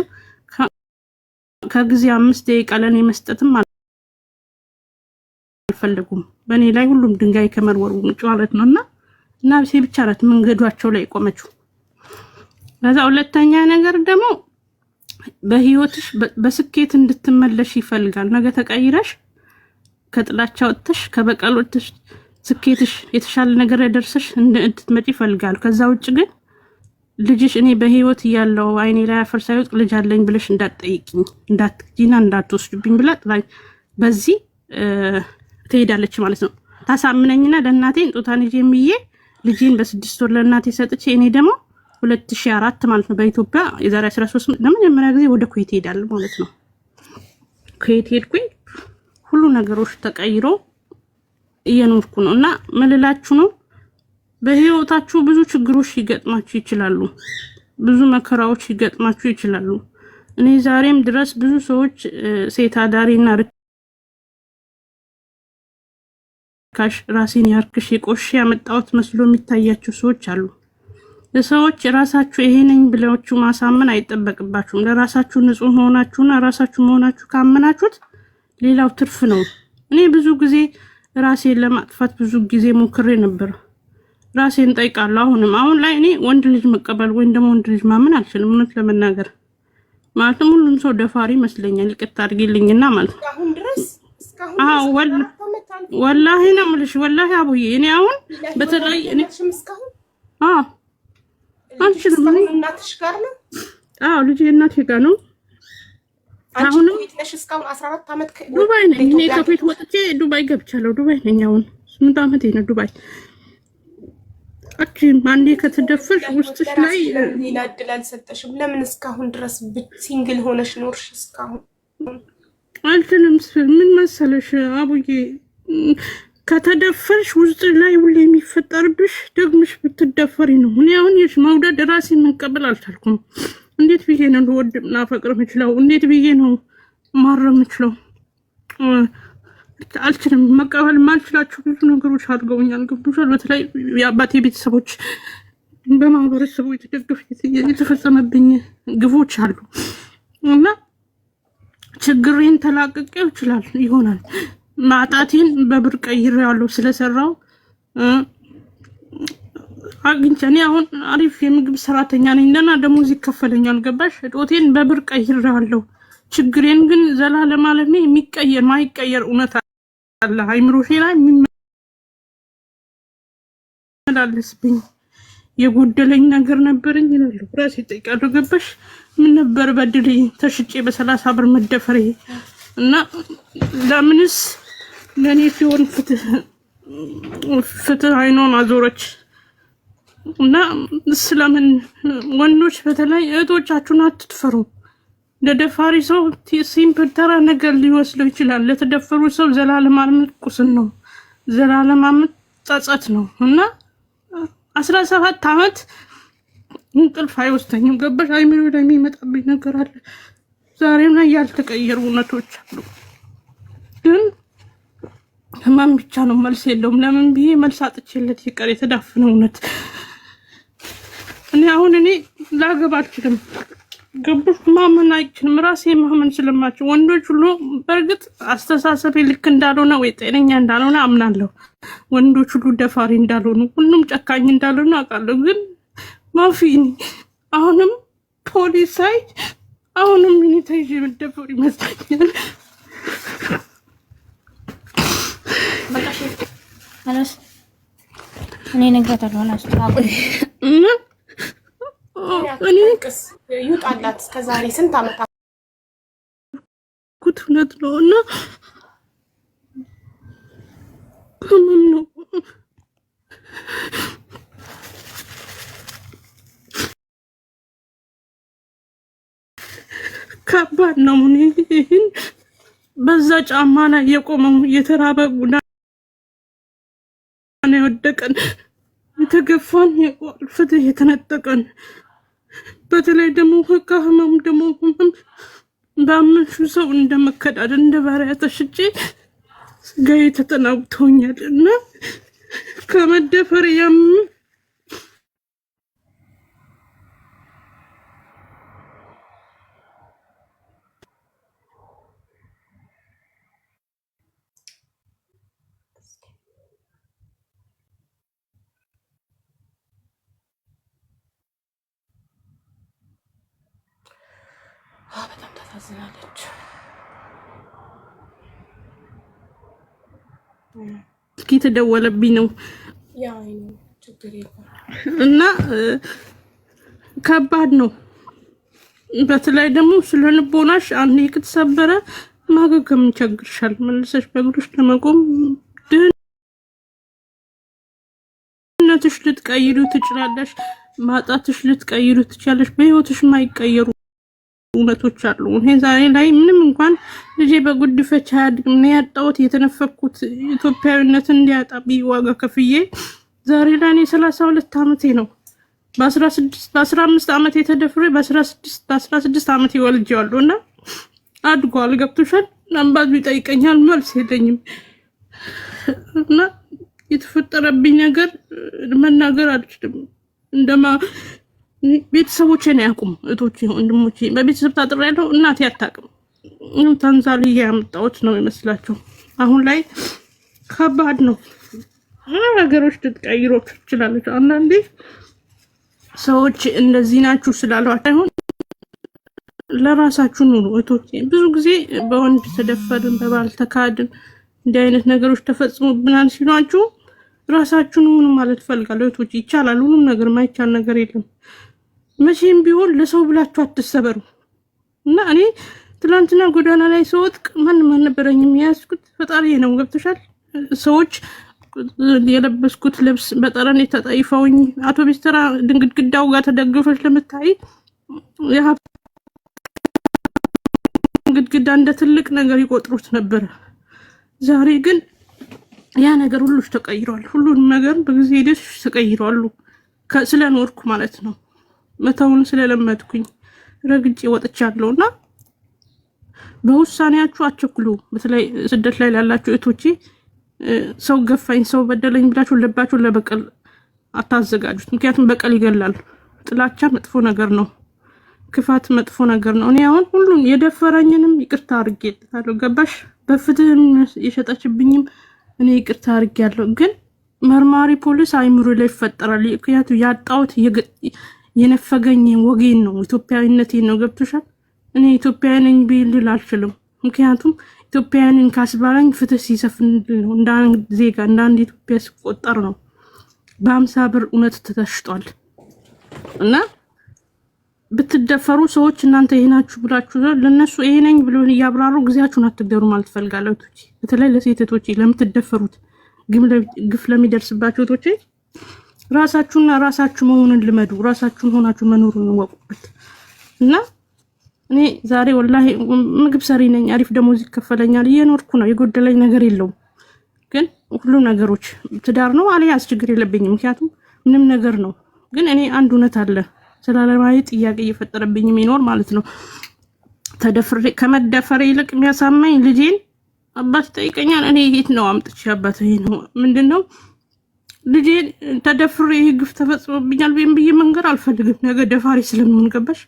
ከጊዜ 5 ደቂቃ ለኔ መስጠትም አልፈለጉም። በእኔ ላይ ሁሉም ድንጋይ ከመወርወሩ ውጭ ማለት ነውና እና ብሴ ብቻ ናት መንገዷቸው ላይ ቆመችው። ከዛ ሁለተኛ ነገር ደግሞ በህይወትሽ በስኬት እንድትመለሽ ይፈልጋል። ነገ ተቀይረሽ ከጥላቻ ወጥተሽ ከበቀል ወጥተሽ ስኬትሽ የተሻለ ነገር ያደርሰሽ እንድትመጪ ይፈልጋል። ከዛ ውጭ ግን ልጅሽ እኔ በህይወት እያለው አይኔ ላይ አፈር ሳይወጥ ልጅ አለኝ ብለሽ እንዳትጠይቂኝ እንዳትጂና እንዳትወስድብኝ ብላ ጥላኝ በዚህ ትሄዳለች ማለት ነው። ታሳምነኝና ለእናቴ እንጦታን ይዤ የሚዬ ልጄን በ6 ወር ለእናቴ ሰጥቼ እኔ ደግሞ 2004 ማለት ነው በኢትዮጵያ የዛሬ 13 ለመጀመሪያ ጊዜ ወደ ኩዌት ሄዳለሁ ማለት ነው። ኩዌት ሄድኩኝ። ሁሉ ነገሮች ተቀይሮ እየኖርኩ ነው እና መልላችሁ ነው። በህይወታችሁ ብዙ ችግሮች ይገጥማችሁ ይችላሉ። ብዙ መከራዎች ይገጥማችሁ ይችላሉ። እኔ ዛሬም ድረስ ብዙ ሰዎች ሴት አዳሪና ርካሽ ራሴን ያርክሽ የቆሽ ያመጣሁት መስሎ የሚታያችሁ ሰዎች አሉ። ለሰዎች ራሳችሁ ይሄ ነኝ ብላችሁ ማሳመን አይጠበቅባችሁም። ለራሳችሁ ንጹህ መሆናችሁና ራሳችሁ መሆናችሁ ካመናችሁት ሌላው ትርፍ ነው። እኔ ብዙ ጊዜ ራሴን ለማጥፋት ብዙ ጊዜ ሞክሬ ነበር። ራሴን ጠይቃለሁ። አሁን ላይ እኔ ወንድ ልጅ መቀበል ወይም ደግሞ ወንድ ልጅ ማመን አልችልም። እውነት ለመናገር ማለትም ሁሉም ሰው ደፋሪ ይመስለኛል። ይቅርታ አድርጊልኝና ማለት ነው። አሁን ድረስ ወላሂ ነው የምልሽ። ወላሂ አቡዬ እኔ አሁን በተለይ እኔ አንቺንም እናትሽ ጋር ነው? ልጄ እናቴ ጋር ነው። አሁንም ለሽ እስካሁን 14 አመት ዱባይ ነኝ እኔ። ከቤት ወጥቼ ዱባይ ገብቻለሁ። ዱባይ ነኝ አሁን 8 አመቴ ነው ዱባይ። አንዴ ከተደፈሽ ውስጥሽ ላይ ሌላ እድል አልሰጠሽም። ለምን እስካሁን ድረስ ሲንግል ሆነሽ ኖርሽ? እስካሁን አልተንም። ምን መሰለሽ አቡዬ ከተደፈርሽ ውስጥ ላይ ሁሌ የሚፈጠርብሽ ደግምሽ ብትደፈሪ ነው። እኔ አሁን መውደድ ራሴን መቀበል አልቻልኩም። እንዴት ብዬ ነው ልወድም ናፈቅር የምችለው? እንዴት ብዬ ነው ማረም የምችለው? አልችልም። መቀበል ማልችላችሁ ብዙ ነገሮች አድርገውኛል። ገብቶሻል? በተለይ የአባቴ ቤተሰቦች በማህበረሰቡ የተፈጸመብኝ ግፎች አሉ እና ችግሬን ተላቅቄው ይሆናል ማጣቴን በብር ቀይሬያለሁ ስለሰራው አግኝቼ እኔ አሁን አሪፍ የምግብ ሰራተኛ ነኝ። ደህና ደሞዝ ይከፈለኛል። ገባሽ? እጦቴን በብር ቀይሬያለሁ። ችግሬን ግን ዘላለም ዓለሜ የሚቀየር ማይቀየር እውነት አለ አይምሮሼ ላይ የሚመላለስብኝ የጎደለኝ ነገር ነበረኝ እላለሁ። ራሴ እጠይቃለሁ። ገባሽ? ምን ነበር በድሌ ተሽጬ በ30 ብር መደፈሬ እና ለምንስ ለኔ ሲሆን ፍትህ አይኖን አዞረች እና ስለምን ወንዶች በተለይ እህቶቻችሁን አትድፈሩ። ለደፋሪ ሰው ሲምፕል ተራ ነገር ሊወስደው ይችላል። ለተደፈሩ ሰው ዘላለም ዓመት ቁስል ነው፣ ዘላለም ዓመት ጸጸት ነው እና 17 አመት እንቅልፍ አይወስደኝም። ገባሽ? አይምሮ ላይ የሚመጣብኝ ነገር አለ። ዛሬም ላይ ያልተቀየሩ እውነቶች አሉ። ግን ህመም ብቻ ነው፣ መልስ የለውም። ለምን ብዬ መልስ አጥቼለት ይቀር የተዳፈነ እውነት። እኔ አሁን ላገባ አልችልም። ገባሽ? ማመን አይችልም። ራሴ ማመን ስለማቸው ወንዶች ሁሉ በእርግጥ አስተሳሰቤ ልክ እንዳልሆነ ወይ ጤነኛ እንዳልሆነ አምናለሁ። ወንዶች ሁሉ ደፋሪ እንዳልሆኑ፣ ሁሉም ጨካኝ እንዳልሆነ አውቃለሁ። ግን ማፊኒ አሁንም ፖሊስ ሳይ አሁንም ምን ተይዤ መደፈር ይመስለኛል። በቃሽ አላስ እኔ ነግራታለሁ። እኔ ይውጣላት። እስከዛሬ ስንት አመት ኩትነት ነው እና ህመም ነው። ከባድ ነው። ይሄን በዛ ጫማ ላይ የቆመው የተራበ ጉዳና የወደቀን የተገፋን ፍትህ የተነጠቀን በተለይ ደግሞ ከህመም ደግሞ በአመሹ ሰው እንደመከዳድ እንደ ባሪያ ተሽጬ ስጋዬ ተጠናውቶኛል እና ከመደፈር በጣም ታሳዝናለች። እስኪ ተደወለብኝ ነው ያ ችግር የለም እና ከባድ ነው። በተለይ ደግሞ ስለልቦናሽ አንዴ ከተሰበረ ማገገም ይቸግርሻል። መልሰሽ በእግርሽ ለመቆም ድህነትሽ ልትቀይሩ ትችላለሽ፣ ማጣትሽ ልትቀይሩ ትችላለሽ። በህይወትሽ የማይቀየሩ እውነቶች አሉ። እኔ ዛሬ ላይ ምንም እንኳን ልጄ በጉድፈቻ ያድግም ነው ያጣሁት የተነፈኩት ኢትዮጵያዊነትን እንዲያጣቢ ዋጋ ከፍዬ ዛሬ ላይ እኔ 32 ዓመቴ ነው። በ15 ዓመት የተደፍሬ በ16 ዓመት ይወልጄዋለሁ እና አድጓል። ገብቶሻል? አምባዝ ቢጠይቀኛል መልስ የለኝም እና የተፈጠረብኝ ነገር መናገር አልችልም። እንደማ ቤተሰቦቼን አያውቁም፣ እህቶቼ ወንድሞቼ በቤተሰብ ታጥሬያለሁ። እናቴ አታውቅም። ታንዛኒያ ያመጣሁት ነው ይመስላችሁ። አሁን ላይ ከባድ ነው። ነገሮች ልትቀይሩ ትችላለች። አንዳንዴ ሰዎች እንደዚህ ናችሁ ስላሏት አይሆን ለራሳችሁ ኑሩ እህቶቼ። ብዙ ጊዜ በወንድ ተደፈርን፣ በባል ተካድን፣ እንዲህ አይነት ነገሮች ተፈጽሞብናል ሲሏችሁ ራሳችሁን ሁኑ ማለት ፈልጋለሁ እህቶቼ። ይቻላል፣ ሁሉም ነገር ማይቻል ነገር የለም። መቼም ቢሆን ለሰው ብላችሁ አትሰበሩ እና እኔ ትላንትና ጎዳና ላይ ስወጥቅ ማንም አልነበረኝም። የያዝኩት ፈጣሪ ነው። ገብቶሻል? ሰዎች የለበስኩት ልብስ በጠረን ተጠይፈውኝ አውቶቢስ ተራ ድንግድግዳው ጋር ተደግፈሽ ለምታይ ግድግዳ እንደ ትልቅ ነገር ይቆጥሩት ነበር። ዛሬ ግን ያ ነገር ሁሉ ተቀይሯል። ሁሉንም ነገር በጊዜ ሂደት ተቀይሯል። ስለኖርኩ ማለት ነው። መተውን ስለለመድኩኝ ረግጬ ወጥቻለሁና በውሳኔያችሁ አትቸኩሉ። በተለይ ስደት ላይ ላላችሁ እህቶቼ ሰው ገፋኝ፣ ሰው በደለኝ ብላችሁ ልባችሁን ለበቀል አታዘጋጁት። ምክንያቱም በቀል ይገላል። ጥላቻ መጥፎ ነገር ነው። ክፋት መጥፎ ነገር ነው። እኔ አሁን ሁሉም የደፈረኝንም ይቅርታ አድርጌለታለሁ። ገባሽ? በፍትህም የሸጠችብኝም እኔ ይቅርታ አድርጌያለሁ። ግን መርማሪ ፖሊስ አይምሮ ላይ ይፈጠራል። ምክንያቱም ያጣሁት የነፈገኝ ወጌን ነው፣ ኢትዮጵያዊነቴን ነው። ገብቶሻል? እኔ ኢትዮጵያዊ ነኝ ቢል አልችልም። ምክንያቱም ኢትዮጵያውያንን ካስባለኝ ፍትህ ሲሰፍን ነው። እንደ አንድ ዜጋ እንደ አንድ ኢትዮጵያ ሲቆጠር ነው። በ50 ብር እውነት ተተሽጧል እና ብትደፈሩ ሰዎች እናንተ ይሄ ናችሁ ብላችሁ ለነሱ ይሄ ነኝ ብሎ እያብራሩ ጊዜያችሁን አትገሩ ማለት ፈልጋለሁ። በተለይ ለሴቶች ለምትደፈሩት ግፍ ለሚደርስባችሁ እህቶቼ ራሳችሁና ራሳችሁ መሆንን ልመዱ። ራሳችሁን ሆናችሁ መኖሩን ወቁበት እና እኔ ዛሬ ወላሂ ምግብ ሰሪ ነኝ፣ አሪፍ ደሞዝ ይከፈለኛል፣ እየኖርኩ ነው፣ የጎደለኝ ነገር የለውም። ግን ሁሉ ነገሮች ትዳር ነው አልያዝ ችግር የለብኝም፣ ምክንያቱም ምንም ነገር ነው። ግን እኔ አንድ እውነት አለ ስላለማይ ጥያቄ እየፈጠረብኝ የሚኖር ማለት ነው። ተደፍሬ ከመደፈሬ ይልቅ የሚያሳማኝ ልጄን አባት ጠይቀኛል። እኔ የት ነው አምጥቼ አባት ይሄ ነው ምንድነው ልጄን ተደፍሬ ግፍ ተፈጽሞብኛል ብዬ መንገር አልፈልግም። ነገ ደፋሪ ስለምን ገባሽ?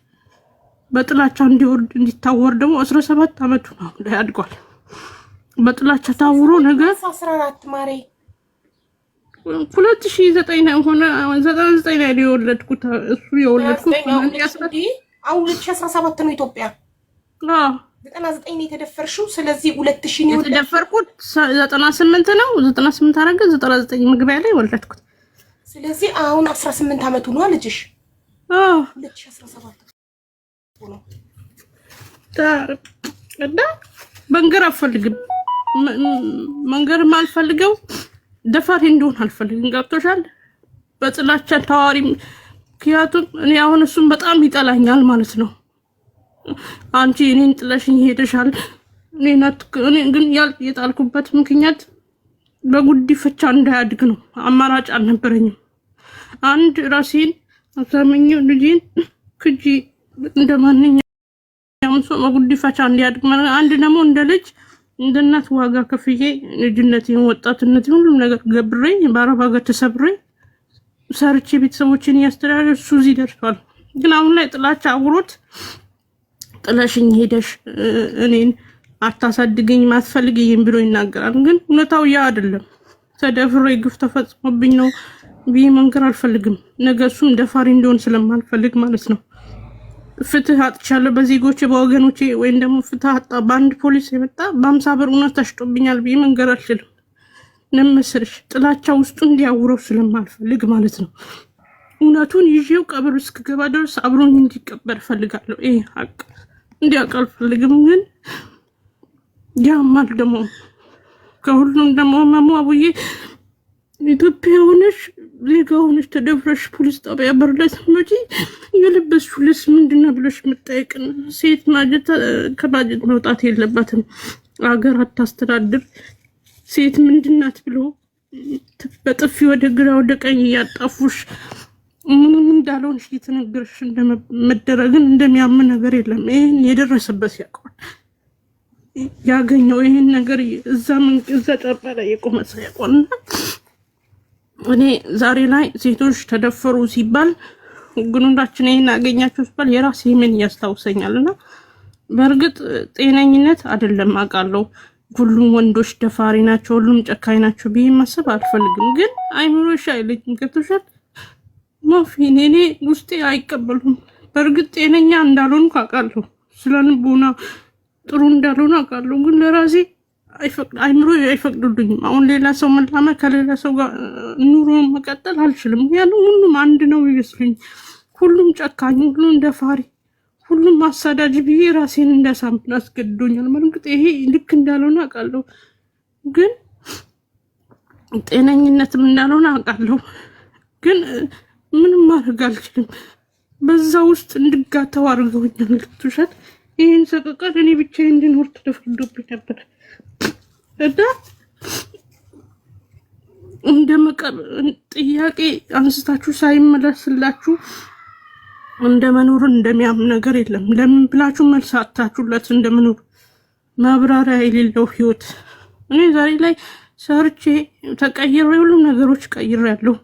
በጥላቻ እንዲወርድ እንዲታወር ደግሞ 17 አመቱ ነው ላይ አድጓል። በጥላቻ ታውሮ ነገር 14 ማሬ 2009 ነው ሆነ 99 ላይ የወለድኩት እሱ የወለድኩት አሁን 2017 ነው ኢትዮጵያ። 99 ነው የተደፈርሽው። ስለዚህ 2000 ነው የተደፈርኩት። 98 ነው 98 አረገ 99 መግቢያ ላይ ወለድኩት። ስለዚህ አሁን 18 አመቱ ነው ልጅሽ። 2017 ነው እና መንገር አልፈልግም። መንገር ማልፈልገው ደፋሪ እንደሆነ አልፈልግም። ገብቶሻል? በጥላቻ ታዋሪ ምክንያቱም እኔ አሁን እሱም በጣም ይጠላኛል ማለት ነው። አንቺ እኔን ጥለሽኝ ሄደሻል። እኔ ግን የጣልኩበት ምክንያት በጉዲፈቻ እንዳያድግ ነው። አማራጭ አልነበረኝም። አንድ ራሴን አሳመኘው ልጄን ክጂ እንደማንኛውም ሰው በጉዲፈቻ እንዲያድግ ማለት፣ አንድ ደግሞ እንደ ልጅ እንደ እናት ዋጋ ከፍዬ ልጅነቴን ወጣትነቴን ሁሉም ነገር ገብሬ በአረብ ሀገር ተሰብሬ ሰርቼ ቤተሰቦችን እያስተዳደር እሱ እዚህ ደርሷል። ግን አሁን ላይ ጥላቻ አውሮት ጥለሽኝ ሄደሽ እኔን አታሳድገኝ ማትፈልግኝም ብሎ ይናገራል። ግን እውነታው ያ አይደለም። ተደፍሬ ግፍ ተፈጽሞብኝ ነው ብዬ መንገር አልፈልግም። ነገ እሱም ደፋሪ እንዲሆን ስለማልፈልግ ማለት ነው። ፍትህ አጥቻለሁ በዜጎቼ በወገኖቼ ወይም ደግሞ ፍትህ አጣ በአንድ ፖሊስ የመጣ በ50 ብር እውነት ተሽጦብኛል ብዬ መንገር አልችልም። ለምስርሽ ጥላቻ ውስጡ እንዲያውረው ስለማልፈልግ ማለት ነው። እውነቱን ይዤው ቀብር እስክገባ ድረስ አብሮኝ እንዲቀበር ፈልጋለሁ። ይሄ ሀቅ እንዲያውቅ አልፈልግም። ግን ያማል ደግሞ ከሁሉም ደግሞ ማሙአቡዬ ኢትዮጵያ ሆነሽ ዜጋ ሆነሽ ተደፍረሽ ፖሊስ ጣቢያ በር ላይ ስትመጪ የለበስሽው ልብስ ምንድነው ብለሽ የምትጠይቅን ሴት ማጀት ከባጀት መውጣት የለባትም። አገር አታስተዳድር ሴት ምንድናት ብሎ በጥፊ ወደ ግራ ወደ ቀኝ እያጣፉሽ ምንም እንዳልሆንሽ እየተነገረሽ እንደመደረግን እንደሚያምን ነገር የለም። ይሄን የደረሰበት ያውቃል። ያገኘው ይሄን ነገር እዛ ጫፍ ላይ የቆመ ሰው ያውቃልና እኔ ዛሬ ላይ ሴቶች ተደፈሩ ሲባል ግኑንዳችን ይሄን አገኛችሁ ሲባል የራሴ ምን ያስታውሰኛልና በእርግጥ ጤነኝነት አይደለም አውቃለሁ። ሁሉም ወንዶች ደፋሪ ናቸው፣ ሁሉም ጨካኝ ናቸው ብዬ ማሰብ አልፈልግም። ግን አይምሮሽ አይልም ከተሻል ማፊን እኔ ውስጤ አይቀበሉም። በእርግጥ ጤነኛ እንዳልሆንኩ አውቃለሁ፣ ስለልቦና ጥሩ እንዳልሆነ አውቃለሁ። ግን ለራሴ አይምሮ አይፈቅዱልኝም። አሁን ሌላ ሰው መላመድ ከሌላ ሰው ጋር ኑሮ መቀጠል አልችልም። ያለው ሁሉም አንድ ነው ይመስልኝ፣ ሁሉም ጨካኝ፣ ሁሉም ደፋሪ፣ ሁሉም አሳዳጅ ብዬ ራሴን እንዳሳምን አስገድዶኛል። በእርግጥ ይሄ ልክ እንዳልሆነ አውቃለሁ፣ ግን ጤነኝነትም እንዳልሆነ አውቃለሁ። ግን ምንም ማድረግ አልችልም። በዛ ውስጥ እንድጋተው አድርገውኛል። ልትውሸት ይህን ሰቀቀን እኔ ብቻዬን እንድኖር ተደፍርዶብኝ ነበር እና እንደመቀር ጥያቄ አንስታችሁ ሳይመለስላችሁ እንደመኖር እንደሚያምን ነገር የለም። ለምን ብላችሁ መልስ አጣችሁለት? እንደመኖር ማብራሪያ የሌለው ህይወት። እኔ ዛሬ ላይ ሰርቼ ተቀይሬ ሁሉም ነገሮች ቀይሬያለሁ።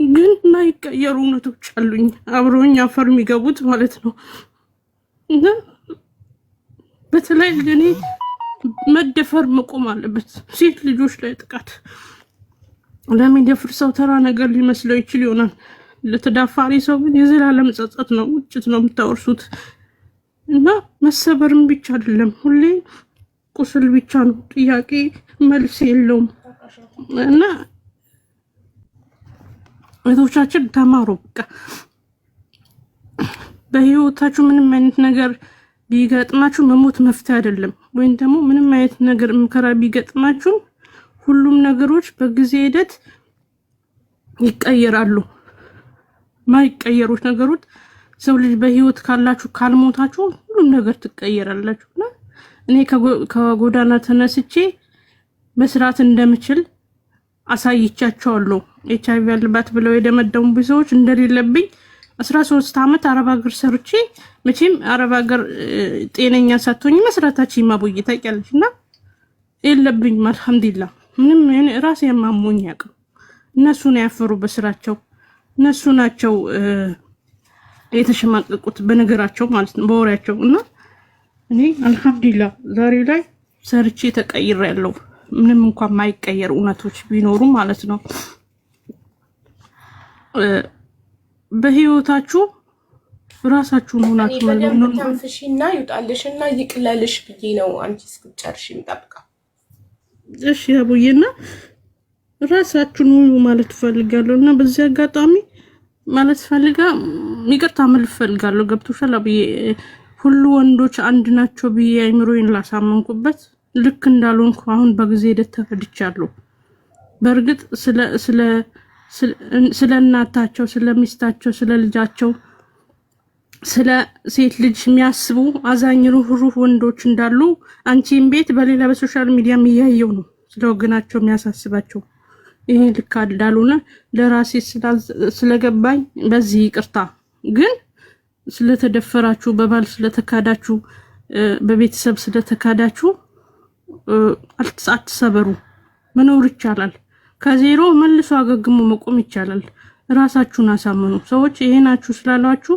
ግን ማይቀየሩ እውነቶች አሉኝ፣ አብሮኝ አፈር የሚገቡት ማለት ነው። እና በተለይ ለኔ መደፈር መቆም አለበት። ሴት ልጆች ላይ ጥቃት ለሚደፍር ሰው ተራ ነገር ሊመስለው ይችል ይሆናል። ለተዳፋሪ ሰው ግን የዘላለም ጸጸት ነው፣ ውጭት ነው የምታወርሱት። እና መሰበርም ብቻ አይደለም፣ ሁሌ ቁስል ብቻ ነው፣ ጥያቄ መልስ የለውም። እና እህቶቻችን ተማሩ። በቃ በህይወታችሁ ምንም አይነት ነገር ቢገጥማችሁ መሞት መፍትሄ አይደለም። ወይም ደግሞ ምንም አይነት ነገር መከራ ቢገጥማችሁ ሁሉም ነገሮች በጊዜ ሂደት ይቀየራሉ። ማይቀየሩት ነገሮች ሰው ልጅ በህይወት ካላችሁ ካልሞታችሁ ሁሉም ነገር ትቀየራላችሁና እኔ ከጎዳና ተነስቼ መስራት እንደምችል አሳይቻቸዋለሁ። ኤችአይቪ ያለባት ብለው የደመደሙ ብዙዎች እንደሌለብኝ 13 ዓመት አረብ ሀገር ሰርቼ መቼም አረብ ሀገር ጤነኛ ሳትሆኝ መስራታችን ማቦይ ታውቂያለሽና የለብኝም። አልሐምዱሊላህ ምንም ራሴ የማሞኝ ያውቃል። እነሱ ነው ያፈሩ በስራቸው፣ እነሱ ናቸው የተሸማቀቁት በነገራቸው ማለት ነው በወሬያቸው። እና እኔ አልሐምዱሊላህ ዛሬ ላይ ሰርቼ ተቀይሬያለሁ። ምንም እንኳን ማይቀየር እውነቶች ቢኖሩ ማለት ነው። በህይወታችሁ ራሳችሁን ሆናችሁ ማለት ነው። ታንፍሽና ይውጣልሽና ይቅለልሽ ብዬ ነው አንቺ እስክትጨርሺ የምጠብቀው። እሺ አቡዬና ራሳችሁን ሁሉ ማለት ፈልጋለሁ። እና በዚህ አጋጣሚ ማለት ፈልጋ ይቅርታ ማለት ፈልጋለሁ። ገብቶሻል አቡዬ? ሁሉ ወንዶች አንድ ናቸው ብዬ አይምሮዬን ላሳመንኩበት ልክ እንዳልሆንኩ አሁን በጊዜ ሂደት ተረድቻለሁ። በእርግጥ ስለ እናታቸው፣ ስለ ሚስታቸው፣ ስለ ልጃቸው፣ ስለ ሴት ልጅ የሚያስቡ አዛኝ ሩህሩህ ወንዶች እንዳሉ አንቺም ቤት በሌላ በሶሻል ሚዲያም እያየው ነው። ስለ ወገናቸው የሚያሳስባቸው ይሄ ልክ እንዳልሆነ ለራሴ ስለገባኝ በዚህ ይቅርታ። ግን ስለተደፈራችሁ፣ በባል ስለተካዳችሁ፣ በቤተሰብ ስለተካዳችሁ አትሰበሩ። መኖር ይቻላል። ከዜሮ መልሶ አገግሞ መቆም ይቻላል። ራሳችሁን አሳምኑ። ሰዎች ይሄ ናችሁ ስላላችሁ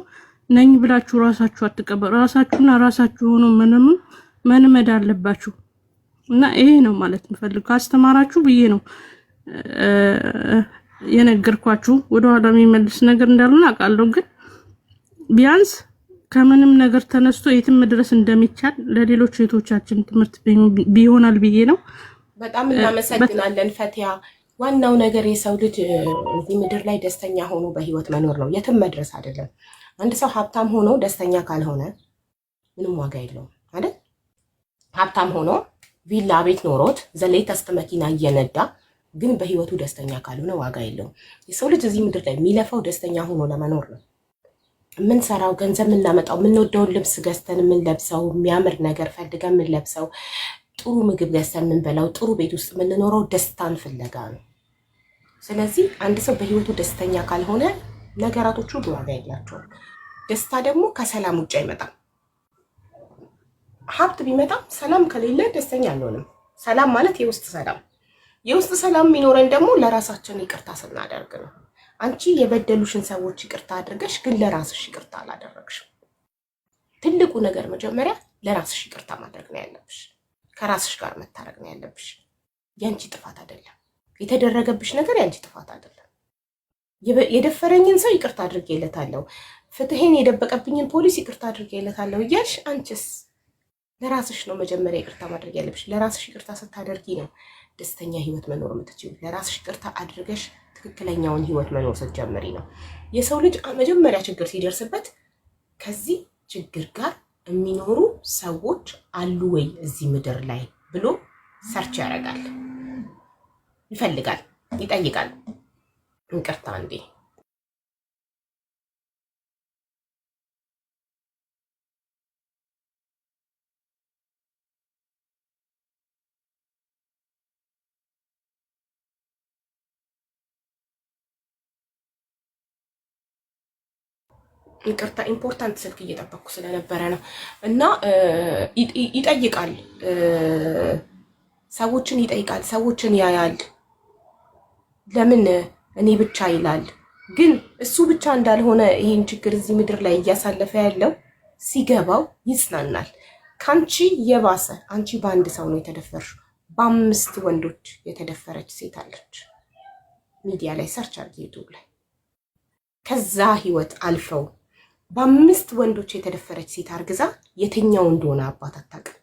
ነኝ ብላችሁ ራሳችሁ አትቀበሩ። ራሳችሁና ራሳችሁ ሆኖ መንመድ አለባችሁ። እና ይሄ ነው ማለት የምፈልገው። አስተማራችሁ ብዬ ነው የነገርኳችሁ። ወደ ኋላ የሚመልስ ነገር እንዳልሆነ አውቃለሁ። ግን ቢያንስ ከምንም ነገር ተነስቶ የትም መድረስ እንደሚቻል ለሌሎች እህቶቻችን ትምህርት ቢሆናል ብዬ ነው። በጣም እናመሰግናለን ፈቲያ። ዋናው ነገር የሰው ልጅ እዚህ ምድር ላይ ደስተኛ ሆኖ በህይወት መኖር ነው፣ የትም መድረስ አይደለም። አንድ ሰው ሀብታም ሆኖ ደስተኛ ካልሆነ ምንም ዋጋ የለውም አይደል? ሀብታም ሆኖ ቪላ ቤት ኖሮት ዘሌተስት መኪና እየነዳ ግን በህይወቱ ደስተኛ ካልሆነ ዋጋ የለውም። የሰው ልጅ እዚህ ምድር ላይ የሚለፋው ደስተኛ ሆኖ ለመኖር ነው። የምንሰራው ገንዘብ የምናመጣው የምንወደውን ልብስ ገዝተን የምንለብሰው የሚያምር ነገር ፈልገን የምንለብሰው ጥሩ ምግብ ገዝተን የምንበላው ጥሩ ቤት ውስጥ የምንኖረው ደስታን ፍለጋ ነው። ስለዚህ አንድ ሰው በህይወቱ ደስተኛ ካልሆነ ነገራቶቹ ዋጋ የላቸውም። ደስታ ደግሞ ከሰላም ውጭ አይመጣም። ሀብት ቢመጣም ሰላም ከሌለ ደስተኛ አንሆንም። ሰላም ማለት የውስጥ ሰላም። የውስጥ ሰላም የሚኖረን ደግሞ ለራሳችን ይቅርታ ስናደርግ ነው። አንቺ የበደሉሽን ሰዎች ይቅርታ አድርገሽ ግን ለራስሽ ይቅርታ አላደረግሽም። ትልቁ ነገር መጀመሪያ ለራስሽ ይቅርታ ማድረግ ነው ያለብሽ። ከራስሽ ጋር መታረቅ ነው ያለብሽ። ያንቺ ጥፋት አይደለም የተደረገብሽ ነገር፣ ያንቺ ጥፋት አይደለም። የደፈረኝን ሰው ይቅርታ አድርጌለታለሁ፣ ፍትሄን የደበቀብኝን ፖሊስ ይቅርታ አድርጌለታለሁ እያልሽ አንቺስ ለራስሽ ነው መጀመሪያ ይቅርታ ማድረግ ያለብሽ። ለራስሽ ይቅርታ ስታደርጊ ነው ደስተኛ ህይወት መኖር የምትችይው። ለራስሽ ይቅርታ አድርገሽ ትክክለኛውን ህይወት መኖር ስትጀምሪ ነው። የሰው ልጅ መጀመሪያ ችግር ሲደርስበት ከዚህ ችግር ጋር የሚኖሩ ሰዎች አሉ ወይ እዚህ ምድር ላይ ብሎ ሰርች ያደርጋል፣ ይፈልጋል፣ ይጠይቃል። ይቅርታ እንዴ ይቅርታ ኢምፖርታንት ስልክ እየጠበቅኩ ስለነበረ ነው። እና ይጠይቃል፣ ሰዎችን ይጠይቃል፣ ሰዎችን ያያል። ለምን እኔ ብቻ ይላል። ግን እሱ ብቻ እንዳልሆነ ይሄን ችግር እዚህ ምድር ላይ እያሳለፈ ያለው ሲገባው ይጽናናል። ከአንቺ የባሰ አንቺ በአንድ ሰው ነው የተደፈርሽው። በ5 ወንዶች የተደፈረች ሴት አለች። ሚዲያ ላይ ሰርች አድርጊ፣ ዩቱብ ላይ። ከዛ ህይወት አልፈው በ5 ወንዶች የተደፈረች ሴት አርግዛ የትኛው እንደሆነ አባት አታውቅም።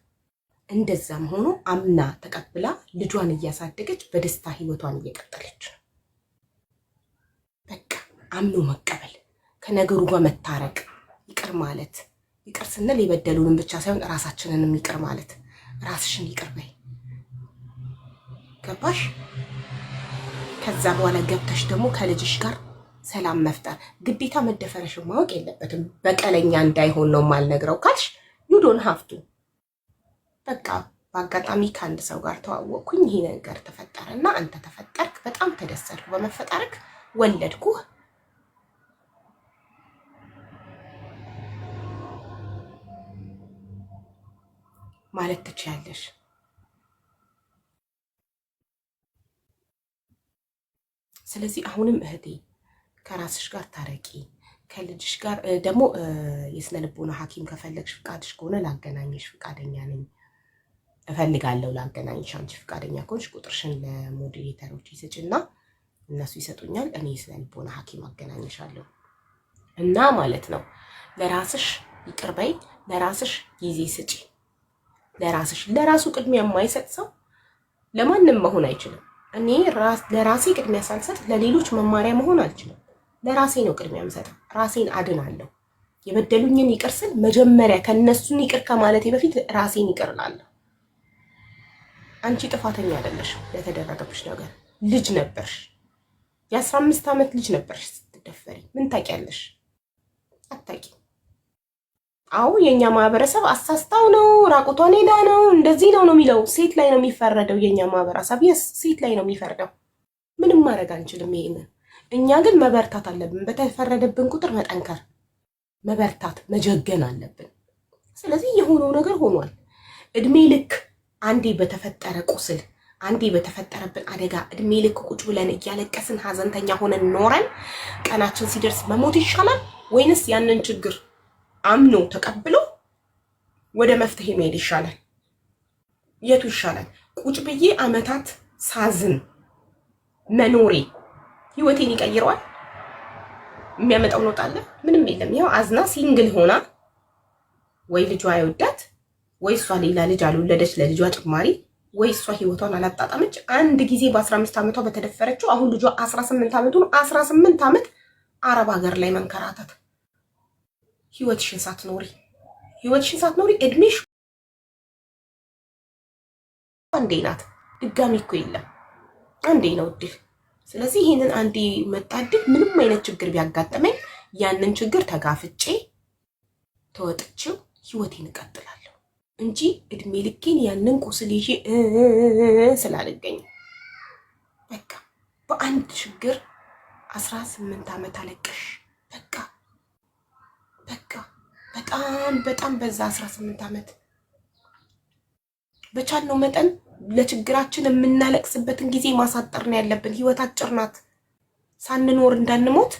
እንደዛም ሆኖ አምና ተቀብላ ልጇን እያሳደገች በደስታ ህይወቷን እየቀጠለች ነው። በቃ አምኖ መቀበል፣ ከነገሩ ጋር መታረቅ፣ ይቅር ማለት። ይቅር ስንል የበደሉንን ብቻ ሳይሆን ራሳችንንም ይቅር ማለት። ራስሽን ይቅር በይ። ገባሽ? ከዛ በኋላ ገብተሽ ደግሞ ከልጅሽ ጋር ሰላም መፍጠር። ግዴታ መደፈረሽን ማወቅ የለበትም። በቀለኛ እንዳይሆን ነው ማልነግረው ካልሽ ዩ ዶንት ሃቭ ቱ። በቃ በአጋጣሚ ከአንድ ሰው ጋር ተዋወቅኩኝ፣ ይሄ ነገር ተፈጠረና አንተ ተፈጠርክ፣ በጣም ተደሰትኩ በመፈጠርክ፣ ወለድኩህ ማለት ትችያለሽ። ስለዚህ አሁንም እህቴ ከራስሽ ጋር ታረቂ። ከልጅሽ ጋር ደግሞ የስነ ልቦና ሐኪም ከፈለግሽ ፍቃድሽ ከሆነ ላገናኝሽ ፍቃደኛ ነኝ፣ እፈልጋለሁ ላገናኝሽ። አንቺ ፍቃደኛ ከሆንሽ ቁጥርሽን ለሞዴሬተሮች ይስጭና እነሱ ይሰጡኛል። እኔ የስነ ልቦና ሐኪም አገናኝሻለሁ። እና ማለት ነው ለራስሽ ይቅር በይ፣ ለራስሽ ጊዜ ስጪ። ለራሱ ቅድሚያ የማይሰጥ ሰው ለማንም መሆን አይችልም። እኔ ለራሴ ቅድሚያ ሳልሰጥ ለሌሎች መማሪያ መሆን አልችልም። ለራሴ ነው ቅድሚያ የምሰጠው። ራሴን አድናለሁ። የበደሉኝን ይቅር ስል መጀመሪያ ከነሱን ይቅር ከማለቴ በፊት ራሴን ይቅር እላለሁ። አንቺ ጥፋተኛ አይደለሽም ለተደረገብሽ ነገር። ልጅ ነበርሽ፣ የ15 ዓመት ልጅ ነበርሽ ስትደፈሪ። ምን ታውቂያለሽ? አታውቂም። አዎ የኛ ማህበረሰብ አሳስታው ነው፣ ራቁቷን ሄዳ ነው፣ እንደዚህ ነው የሚለው። ሴት ላይ ነው የሚፈረደው። የኛ ማህበረሰብ ሴት ላይ ነው የሚፈርደው። ምንም ማድረግ አንችልም ይሄንን። እኛ ግን መበርታት አለብን። በተፈረደብን ቁጥር መጠንከር፣ መበርታት፣ መጀገን አለብን። ስለዚህ የሆነው ነገር ሆኗል። እድሜ ልክ አንዴ በተፈጠረ ቁስል፣ አንዴ በተፈጠረብን አደጋ እድሜ ልክ ቁጭ ብለን እያለቀስን ሀዘንተኛ ሆነን ኖረን ቀናችን ሲደርስ መሞት ይሻላል ወይንስ ያንን ችግር አምኖ ተቀብሎ ወደ መፍትሄ መሄድ ይሻላል? የቱ ይሻላል? ቁጭ ብዬ አመታት ሳዝን መኖሬ ህይወቴን ይቀይረዋል? የሚያመጣው ለውጥ አለ? ምንም የለም። ያው አዝና ሲንግል ሆና ወይ ልጇ አይወዳት፣ ወይ እሷ ሌላ ልጅ አልወለደች ለልጇ ጭማሪ፣ ወይ እሷ ህይወቷን አላጣጣመች። አንድ ጊዜ በ15 ዓመቷ በተደፈረችው አሁን ልጇ 18 ዓመቱ ነው። 18 ዓመት አረብ ሀገር ላይ መንከራተት። ህይወትሽን ሳትኖሪ እድሜሽ አንዴ ናት። ድጋሚ እኮ የለም፣ አንዴ ነው እድል። ስለዚህ ይሄንን አንዴ መጣ እድል። ምንም አይነት ችግር ቢያጋጥመኝ ያንን ችግር ተጋፍጬ ተወጥቼው ህይወቴን እቀጥላለሁ እንጂ እድሜ ልኬን ያንን ቁስል ይዤ ስላልገኝ በቃ በአንድ ችግር 18 ዓመት አለቀሽ። በቃ በጣም በዛ 18 ዓመት። በቻልነው መጠን ለችግራችን የምናለቅስበትን ጊዜ ማሳጠር ነው ያለብን። ህይወት አጭር ናት። ሳንኖር እንዳንሞት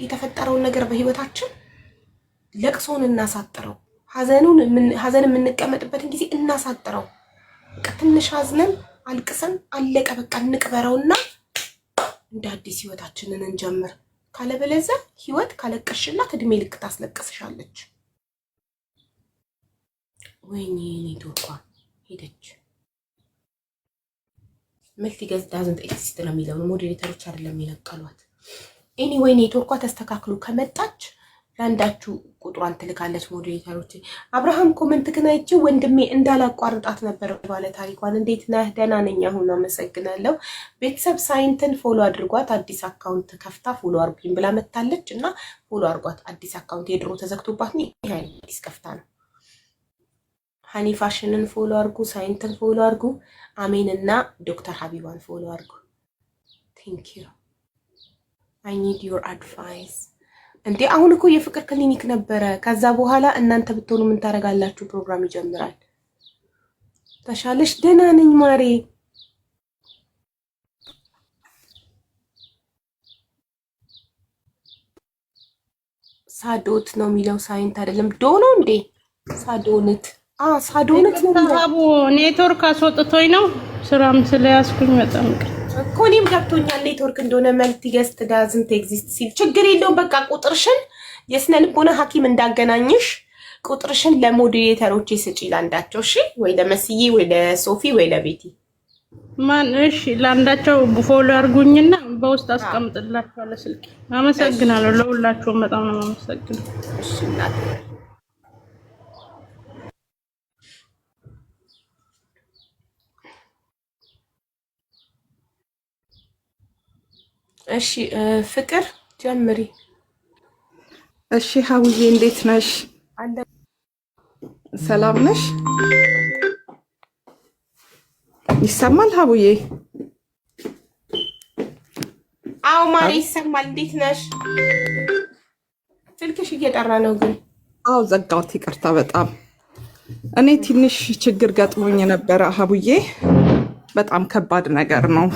የተፈጠረውን ነገር በህይወታችን ለቅሶን እናሳጥረው። ሀዘን የምንቀመጥበትን ጊዜ እናሳጥረው። በቃ ትንሽ ሀዝነን አልቅሰን አለቀ በቃ እንቅበረውና እንደ አዲስ ህይወታችንን እንጀምር። ካለበለዚያ ህይወት ካለቀሽላት እድሜ ልክ ታስለቅስሻለች። ወይኔ ኔትወርኳ ሄደች። መልቲገዝ ዳዝንት ኤክሲስት ነው የሚለው ሞዴሬተሮች አይደለም የነቀሏት። ኤኒዌይ ኔትወርኳ ተስተካክሎ ከመጣች ለአንዳችሁ ቁጥሯን ትልካለች ሞዴሬተሮች። አብርሃም ኮመንት ግን አይቼ ወንድሜ እንዳላቋርጣት ነበር ባለ ታሪኳን። እንዴት ነህ? ደህና ነኝ አሁን አመሰግናለሁ። ቤተሰብ ሳይንትን ፎሎ አድርጓት። አዲስ አካውንት ከፍታ ፎሎ አርጉኝ ብላ መታለች እና ፎሎ አርጓት። አዲስ አካውንት የድሮ ተዘግቶባት ነው፣ ይሄ አዲስ ከፍታ ነው። ሃኒ ፋሽንን ፎሎ አርጉ፣ ሳይንትን ፎሎ አርጉ፣ አሜን እና ዶክተር ሀቢባን ፎሎ አርጉ። ቴንክ ዩ አይ ኒድ ዩር አድቫይስ። እንዴ አሁን እኮ የፍቅር ክሊኒክ ነበረ። ከዛ በኋላ እናንተ ብትሆኑ ምን ታደርጋላችሁ? ፕሮግራም ይጀምራል። ተሻለሽ? ደህና ነኝ ማሬ። ሳዶት ነው የሚለው ሳይንት አይደለም ዶ ነው እንዴ? ሳዶነት ሳዶነት ነው የሚለው። ኔትወርክ አስወጥቶኝ ነው ስራም ስለያዝኩኝ በጣም እኮ እኔም ገብቶኛል ኔትወርክ እንደሆነ። መልቲ ገስት ዳዝንት ኤግዚስት ሲል ችግር የለውም። በቃ ቁጥርሽን የስነ ልቦና ሐኪም እንዳገናኝሽ ቁጥርሽን ለሞዴሬተሮች ስጪ ላንዳቸው። እሺ ወይ ለመስዬ ወይ ለሶፊ ወይ ለቤቲ ማን? እሺ ላንዳቸው ፎሎ አድርጉኝና በውስጥ አስቀምጥላችኋለሁ ስልክ። አመሰግናለሁ። ለሁላችሁም በጣም ነው የማመሰግነው። እሺ እናት እሺ ፍቅር ጀምሪ። እሺ ሀውዬ እንዴት ነሽ? ሰላም ነሽ? ይሰማል ሀውዬ? አዎ ማሪ ይሰማል። እንዴት ነሽ? ስልክሽ እየጠራ ነው ግን። አዎ ዘጋሁት፣ ይቅርታ በጣም እኔ ትንሽ ችግር ገጥሞኝ ነበረ ሀቡዬ። በጣም ከባድ ነገር ነው።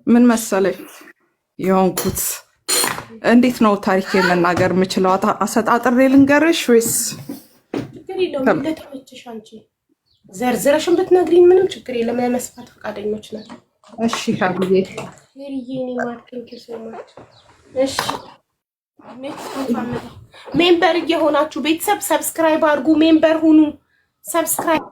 ምን መሰለሽ የሆንኩት? እንዴት ነው ታሪክ መናገር የምችለው? አሰጣጥሬ ልንገርሽ ወይስ? ችግር የለውም እንደተመቸሽ አንቺ ዘርዝረሽን ብትነግሪኝ ምንም ችግር የለም። ለመስፋት ፈቃደኞች ነን። እሺ ሀቡዬ ሄሪዬ ማርኬንኪ ሶማች። እሺ ሜምበር እየሆናችሁ ቤተሰብ ሰብስክራይብ አድርጉ። ሜምበር ሁኑ። ሰብስክራይብ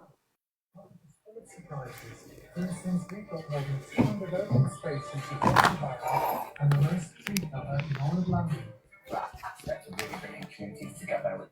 and the most free cover in all of London. That's better than bringing communities together with